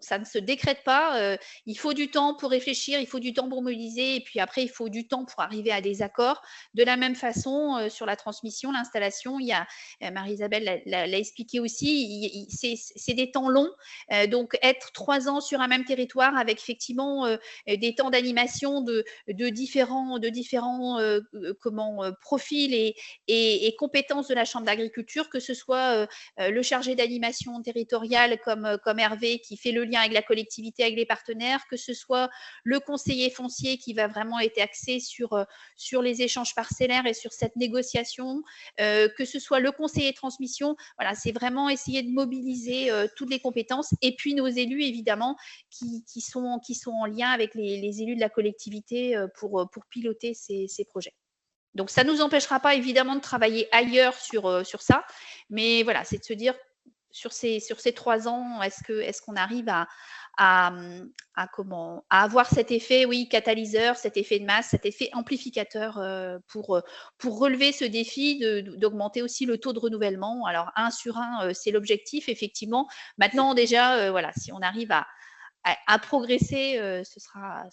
ça ne se décrète pas. Il faut du temps pour réfléchir, il faut du temps pour mobiliser, et puis après, il faut du temps pour arriver à des accords. De la même façon, sur la transmission, l'installation, il y a, Marie-Isabelle l'a expliqué aussi, c'est des temps longs. Donc, être 3 ans sur un même territoire avec effectivement des temps d'animation de différents profils et compétences de la Chambre d'agriculture, que ce soit le chargé d'animation territoriale comme Hervé qui fait le lien avec la collectivité, avec les partenaires, que ce soit le conseiller foncier qui va vraiment être axé sur les échanges parcellaires et sur cette négociation, que ce soit le conseiller de transmission. Voilà, c'est vraiment essayer de mobiliser toutes les compétences, et puis nos élus évidemment qui sont en lien avec les élus de la collectivité pour piloter ces projets. Donc, ça ne nous empêchera pas évidemment de travailler ailleurs sur ça, mais voilà, c'est de se dire sur ces 3 ans, est-ce qu'on arrive à avoir cet effet, oui, catalyseur, cet effet de masse, cet effet amplificateur pour relever ce défi d'augmenter aussi le taux de renouvellement. Alors, 1 sur 1, c'est l'objectif, effectivement. Maintenant, déjà, voilà, si on arrive à progresser, ce sera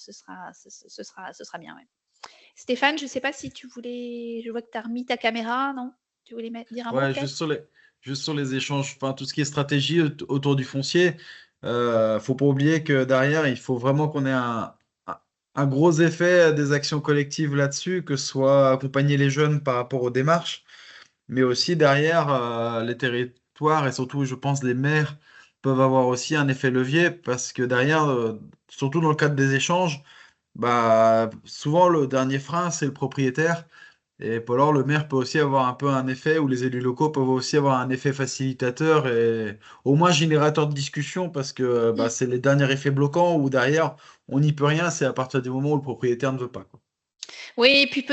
bien. Ouais. Stéphane, je ne sais pas si tu voulais. Je vois que tu as remis ta caméra, non? Tu voulais dire un mot? Ouais, juste sur les échanges, enfin tout ce qui est stratégie autour du foncier, faut pas oublier que derrière, il faut vraiment qu'on ait un gros effet des actions collectives là-dessus, que ce soit accompagner les jeunes par rapport aux démarches, mais aussi derrière, les territoires et surtout, je pense, les maires peuvent avoir aussi un effet levier parce que derrière, surtout dans le cadre des échanges, bah, souvent le dernier frein, c'est le propriétaire. Et alors, le maire peut aussi avoir un peu un effet, ou les élus locaux peuvent aussi avoir un effet facilitateur et au moins générateur de discussion parce que bah, c'est les derniers effets bloquants où derrière, on n'y peut rien, c'est à partir du moment où le propriétaire ne veut pas, quoi. Oui, et puis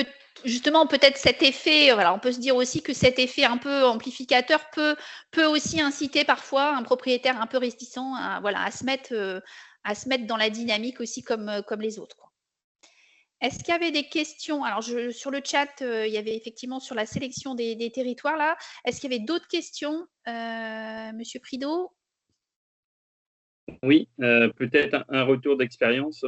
justement, peut-être cet effet, voilà, on peut se dire aussi que cet effet un peu amplificateur peut aussi inciter parfois un propriétaire un peu réticent à se mettre dans la dynamique aussi comme les autres, quoi. Est-ce qu'il y avait des questions? Alors, sur le chat, il y avait effectivement sur la sélection des territoires là. Est-ce qu'il y avait d'autres questions, Monsieur Prideau? Oui, peut-être un retour d'expérience.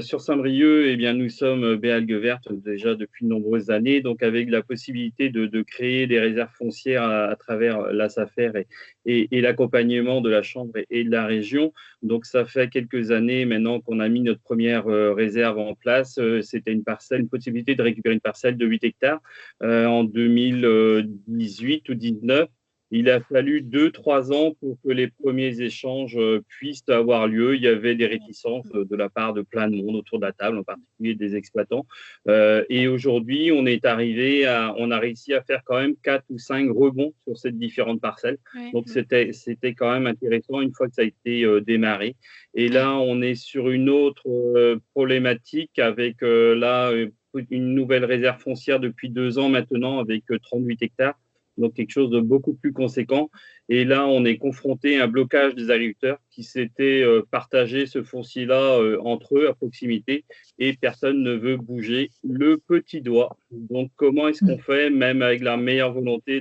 Sur Saint-Brieuc, eh bien, nous sommes Béalgue Verte déjà depuis de nombreuses années, donc avec la possibilité de créer des réserves foncières à travers la SAFER et l'accompagnement de la Chambre et de la région. Donc, ça fait quelques années maintenant qu'on a mis notre première réserve en place. C'était une possibilité de récupérer une parcelle de 8 hectares en 2018 ou 2019. Il a fallu 2-3 ans pour que les premiers échanges puissent avoir lieu. Il y avait des réticences de la part de plein de monde autour de la table, en particulier des exploitants. Et aujourd'hui, on a réussi à faire quand même 4 ou 5 rebonds sur ces différentes parcelles. Oui. Donc, c'était quand même intéressant une fois que ça a été démarré. Et là, on est sur une autre problématique avec une nouvelle réserve foncière depuis 2 ans maintenant avec 38 hectares. Donc quelque chose de beaucoup plus conséquent. Et là, on est confronté à un blocage des agriculteurs qui s'étaient partagé ce foncier-là entre eux à proximité et personne ne veut bouger le petit doigt. Donc comment est-ce qu'on fait, même avec la meilleure volonté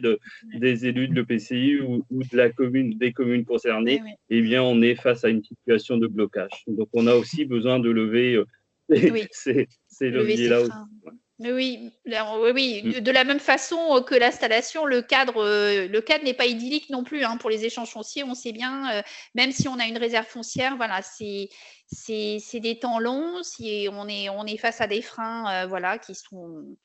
des élus de l'EPCI ou de la commune, des communes concernées, Oui. eh bien on est face à une situation de blocage. Donc on a aussi besoin de lever ces leviers-là aussi. Mais oui, de la même façon que l'installation, le cadre n'est pas idyllique non plus pour les échanges fonciers. On sait bien, même si on a une réserve foncière, voilà, c'est des temps longs. Si on est face à des freins, qui sont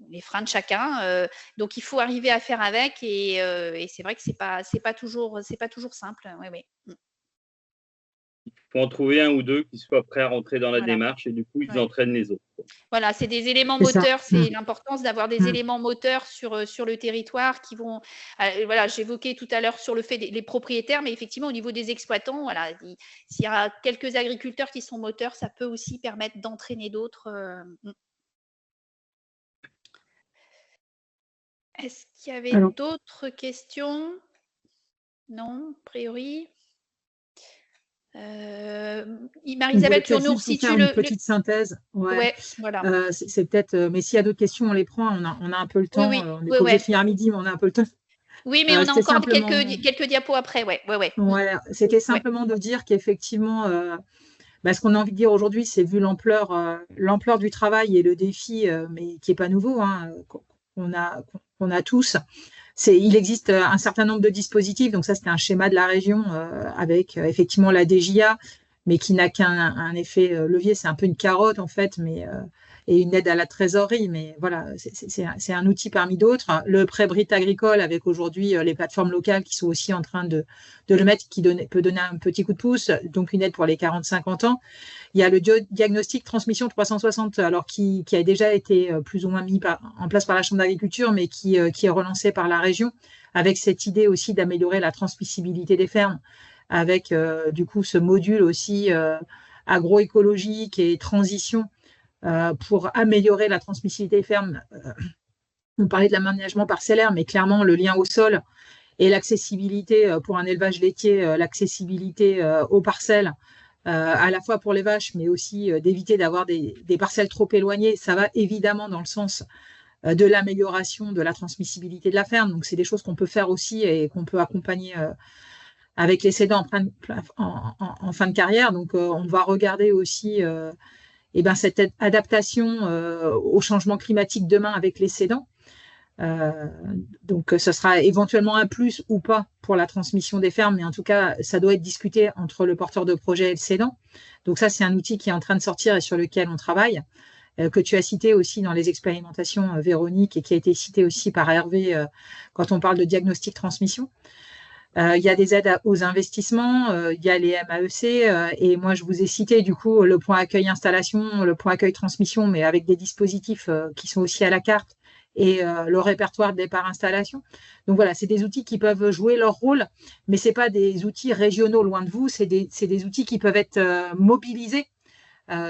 les freins de chacun. Donc il faut arriver à faire avec, et c'est vrai que c'est pas toujours simple. Oui. Il faut en trouver un ou deux qui soient prêts à rentrer dans la Voilà. démarche et du coup, ils Ouais. entraînent les autres. Voilà, c'est des éléments C'est ça. moteurs, c'est l'importance d'avoir des éléments moteurs sur le territoire qui vont. Voilà, j'évoquais tout à l'heure sur le fait des propriétaires, mais effectivement, au niveau des exploitants, voilà, s'il y a quelques agriculteurs qui sont moteurs, ça peut aussi permettre d'entraîner d'autres. Est-ce qu'il y avait Alors- d'autres questions? Non, a priori. Marie-Isabelle, tu nous Pour resitues faire une petite synthèse. Ouais, voilà. C'est peut-être, mais s'il y a d'autres questions, on les prend. On a un peu le temps. Oui, On est oui, pas obligé ouais. de finir à midi, mais on a un peu le temps. Oui, mais on a c'était encore simplement- quelques diapos après, ouais. Voilà, c'était simplement de dire qu'effectivement, ce qu'on a envie de dire aujourd'hui, c'est vu l'ampleur du travail et le défi, mais qui n'est pas nouveau, hein, qu'on a tous. Il existe un certain nombre de dispositifs, donc ça c'était un schéma de la région avec effectivement la DJA, mais qui n'a qu'un effet levier, c'est un peu une carotte en fait, et une aide à la trésorerie, mais voilà, c'est un outil parmi d'autres. Le prêt Brut agricole avec aujourd'hui les plateformes locales qui sont aussi en train de le mettre, qui peut donner un petit coup de pouce, donc une aide pour les 40-50 ans. Il y a le diagnostic transmission 360, alors qui a déjà été plus ou moins mis en place par la Chambre d'agriculture, mais qui est relancé par la région, avec cette idée aussi d'améliorer la transmissibilité des fermes, avec du coup ce module aussi agroécologique et transition pour améliorer la transmissibilité des fermes. On parlait de l'aménagement parcellaire, mais clairement le lien au sol et l'accessibilité pour un élevage laitier, l'accessibilité aux parcelles, à la fois pour les vaches, mais aussi d'éviter d'avoir des parcelles trop éloignées. Ça va évidemment dans le sens de l'amélioration de la transmissibilité de la ferme. Donc, c'est des choses qu'on peut faire aussi et qu'on peut accompagner avec les cédants en fin de carrière. Donc, on va regarder aussi cette adaptation au changement climatique demain avec les cédants. Donc, ce sera éventuellement un plus ou pas pour la transmission des fermes, mais en tout cas, ça doit être discuté entre le porteur de projet et le cédant. Donc, ça, c'est un outil qui est en train de sortir et sur lequel on travaille, que tu as cité aussi dans les expérimentations, Véronique, et qui a été cité aussi par Hervé quand on parle de diagnostic transmission. Il y a des aides aux investissements, il y a les MAEC, et moi, je vous ai cité du coup le point accueil installation, le point accueil transmission, mais avec des dispositifs qui sont aussi à la carte, et le répertoire départ installation. Donc voilà, c'est des outils qui peuvent jouer leur rôle, mais ce n'est pas des outils régionaux loin de vous, c'est des outils qui peuvent être mobilisés.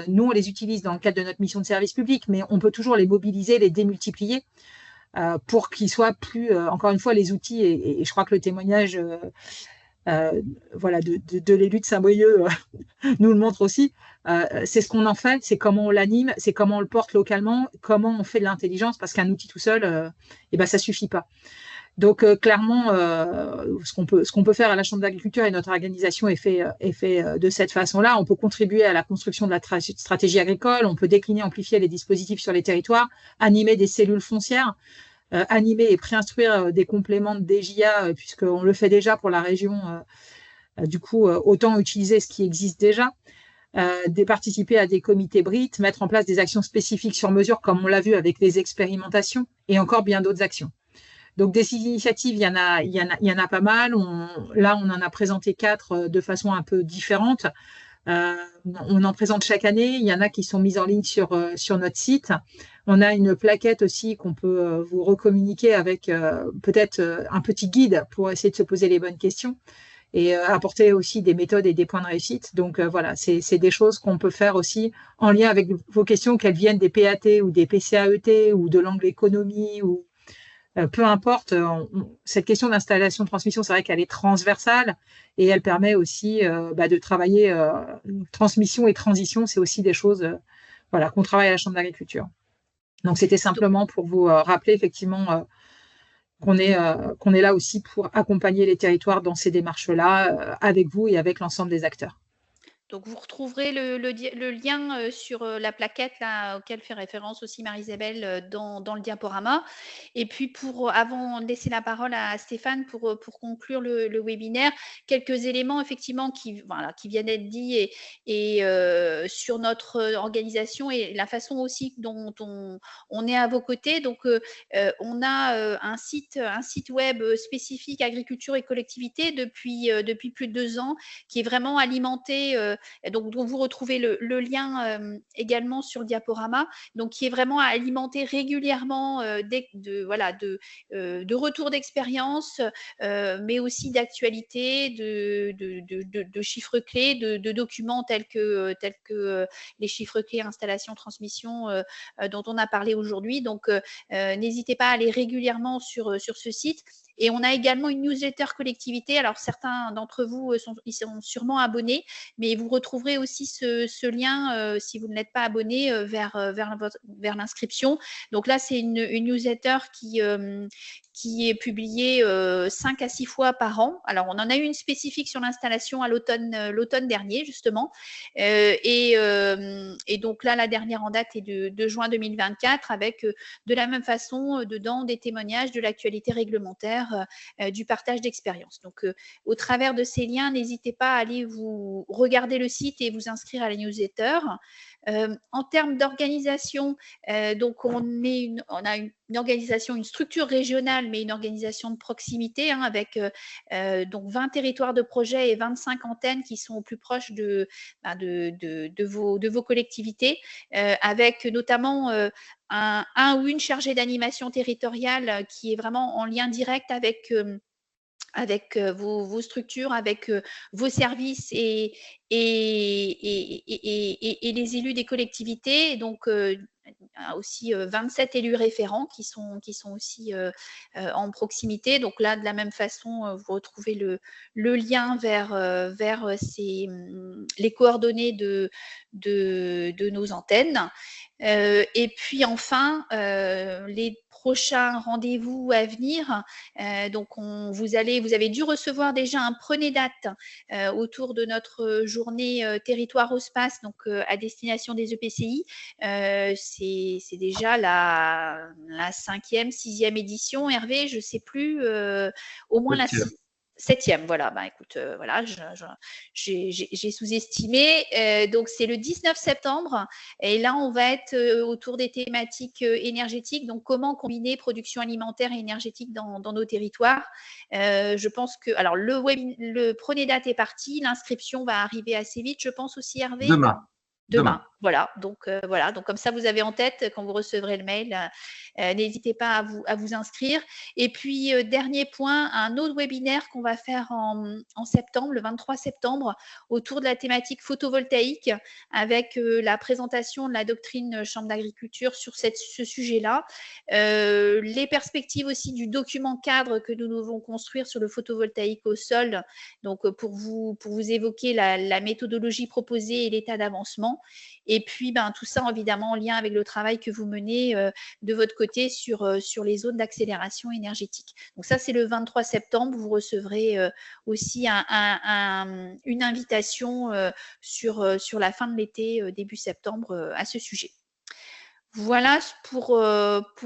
Nous, on les utilise dans le cadre de notre mission de service public, mais on peut toujours les mobiliser, les démultiplier pour qu'ils soient plus, encore une fois, les outils, et je crois que le témoignage de l'élu de Saint-Brieuc nous le montre aussi. C'est ce qu'on en fait, c'est comment on l'anime, c'est comment on le porte localement, comment on fait de l'intelligence, parce qu'un outil tout seul, ça suffit pas. Donc clairement, ce qu'on peut faire à la Chambre d'agriculture et notre organisation est fait de cette façon-là. On peut contribuer à la construction de la stratégie agricole, on peut décliner, amplifier les dispositifs sur les territoires, animer des cellules foncières, animer et préinstruire des compléments de DJA, puisqu'on le fait déjà pour la région. Du coup, autant utiliser ce qui existe déjà. Participer à des comités BRIT, mettre en place des actions spécifiques sur mesure, comme on l'a vu avec les expérimentations, et encore bien d'autres actions. Donc, des initiatives, il y en a pas mal. Là, on en a présenté 4 de façon un peu différente. On en présente chaque année. Il y en a qui sont mises en ligne sur notre site. On a une plaquette aussi qu'on peut vous recommuniquer avec peut-être un petit guide pour essayer de se poser les bonnes questions et apporter aussi des méthodes et des points de réussite. Donc, voilà, c'est des choses qu'on peut faire aussi en lien avec vos questions, qu'elles viennent des PAT ou des PCAET ou de l'angle économie ou peu importe, cette question d'installation-transmission, c'est vrai qu'elle est transversale et elle permet aussi de travailler transmission et transition. C'est aussi des choses qu'on travaille à la Chambre d'agriculture. Donc, c'était simplement pour vous rappeler effectivement qu'on est là aussi pour accompagner les territoires dans ces démarches-là avec vous et avec l'ensemble des acteurs. Donc, vous retrouverez le lien sur la plaquette là, auquel fait référence aussi Marie-Isabelle dans le diaporama. Et puis, avant de laisser la parole à Stéphane pour conclure le webinaire, quelques éléments effectivement qui viennent d'être dits et sur notre organisation et la façon aussi dont on est à vos côtés. Donc, on a un site web spécifique agriculture et collectivité depuis plus de 2 ans qui est vraiment alimenté donc, dont vous retrouvez le lien également sur le diaporama, donc qui est vraiment alimenté régulièrement de retours d'expérience, mais aussi d'actualité, de chiffres clés, de documents tels que les chiffres clés installation, transmission dont on a parlé aujourd'hui. Donc, n'hésitez pas à aller régulièrement sur ce site. Et on a également une newsletter collectivité. Alors, certains d'entre vous ils sont sûrement abonnés, mais vous retrouverez aussi ce lien, si vous ne l'êtes pas abonné, vers l'inscription. Donc là, c'est une newsletter qui est publiée 5 à 6 fois par an. Alors, on en a eu une spécifique sur l'installation à l'automne dernier, justement. Et donc là, la dernière en date est de juin 2024, avec de la même façon, dedans, des témoignages de l'actualité réglementaire, du partage d'expérience. Donc, au travers de ces liens, n'hésitez pas à aller vous regarder le site et vous inscrire à la newsletter. En termes d'organisation, donc on a une organisation, une structure régionale, mais une organisation de proximité avec donc 20 territoires de projet et 25 antennes qui sont au plus proche de vos collectivités, avec notamment un ou une chargée d'animation territoriale qui est vraiment en lien direct avec vos structures, avec vos services et les élus des collectivités. Donc, aussi 27 élus référents qui sont aussi en proximité. Donc là, de la même façon, vous retrouvez le lien vers les coordonnées de nos antennes. Et puis enfin, les prochains rendez-vous à venir. Donc, vous avez dû recevoir déjà un prenez date autour de notre journée territoire au space, donc à destination des EPCI. C'est déjà la 5e, 6e édition, Hervé, je ne sais plus, au moins la 7e, voilà. Écoute, voilà, j'ai sous-estimé. Donc, c'est le 19 septembre. Et là, on va être autour des thématiques énergétiques. Donc, comment combiner production alimentaire et énergétique dans nos territoires. Je pense que… Alors, le prenez date est parti. L'inscription va arriver assez vite, je pense aussi, Hervé. Demain. Voilà. Donc, comme ça, vous avez en tête quand vous recevrez le mail. N'hésitez pas à vous inscrire. Et puis, dernier point, un autre webinaire qu'on va faire en septembre, le 23 septembre, autour de la thématique photovoltaïque, avec la présentation de la doctrine Chambre d'agriculture sur ce sujet-là. Les perspectives aussi du document cadre que nous devons construire sur le photovoltaïque au sol, donc pour vous évoquer la méthodologie proposée et l'état d'avancement. Et puis, tout ça, évidemment, en lien avec le travail que vous menez de votre côté sur les zones d'accélération énergétique. Donc ça, c'est le 23 septembre. Vous recevrez aussi une invitation sur la fin de l'été, début septembre, à ce sujet. Voilà pour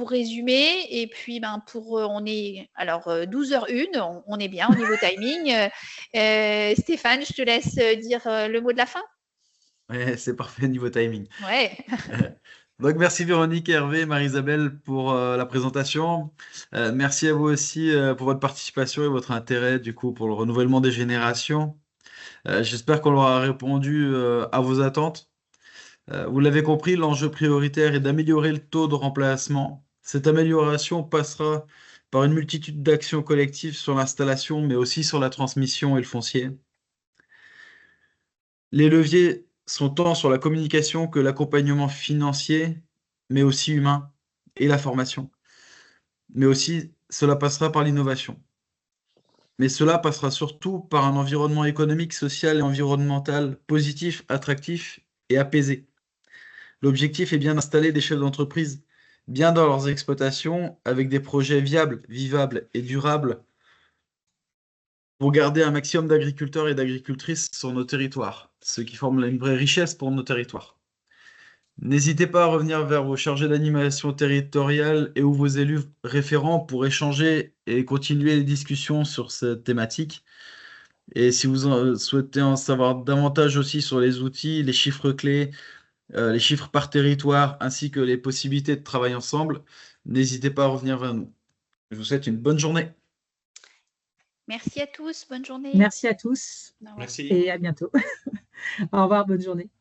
résumer. Et puis, on est… Alors, 12h01, on est bien au niveau timing. Stéphane, je te laisse dire le mot de la fin. Ouais, c'est parfait niveau timing. Ouais. Donc, merci Véronique, Hervé, Marie-Isabelle pour la présentation. Merci à vous aussi pour votre participation et votre intérêt du coup pour le renouvellement des générations. J'espère qu'on aura répondu à vos attentes. Vous l'avez compris, l'enjeu prioritaire est d'améliorer le taux de remplacement. Cette amélioration passera par une multitude d'actions collectives sur l'installation, mais aussi sur la transmission et le foncier. Les leviers sont tant sur la communication que l'accompagnement financier, mais aussi humain, et la formation. Mais aussi, cela passera par l'innovation. Mais cela passera surtout par un environnement économique, social et environnemental positif, attractif et apaisé. L'objectif est bien d'installer des chefs d'entreprise bien dans leurs exploitations, avec des projets viables, vivables et durables pour garder un maximum d'agriculteurs et d'agricultrices sur nos territoires. ce qui forme une vraie richesse pour nos territoires. N'hésitez pas à revenir vers vos chargés d'animation territoriale et ou vos élus référents pour échanger et continuer les discussions sur cette thématique. Et si vous souhaitez en savoir davantage aussi sur les outils, les chiffres clés, les chiffres par territoire, ainsi que les possibilités de travail ensemble, n'hésitez pas à revenir vers nous. Je vous souhaite une bonne journée. Merci à tous. Bonne journée. Merci à tous Au revoir. Merci. et à bientôt. Au revoir, bonne journée.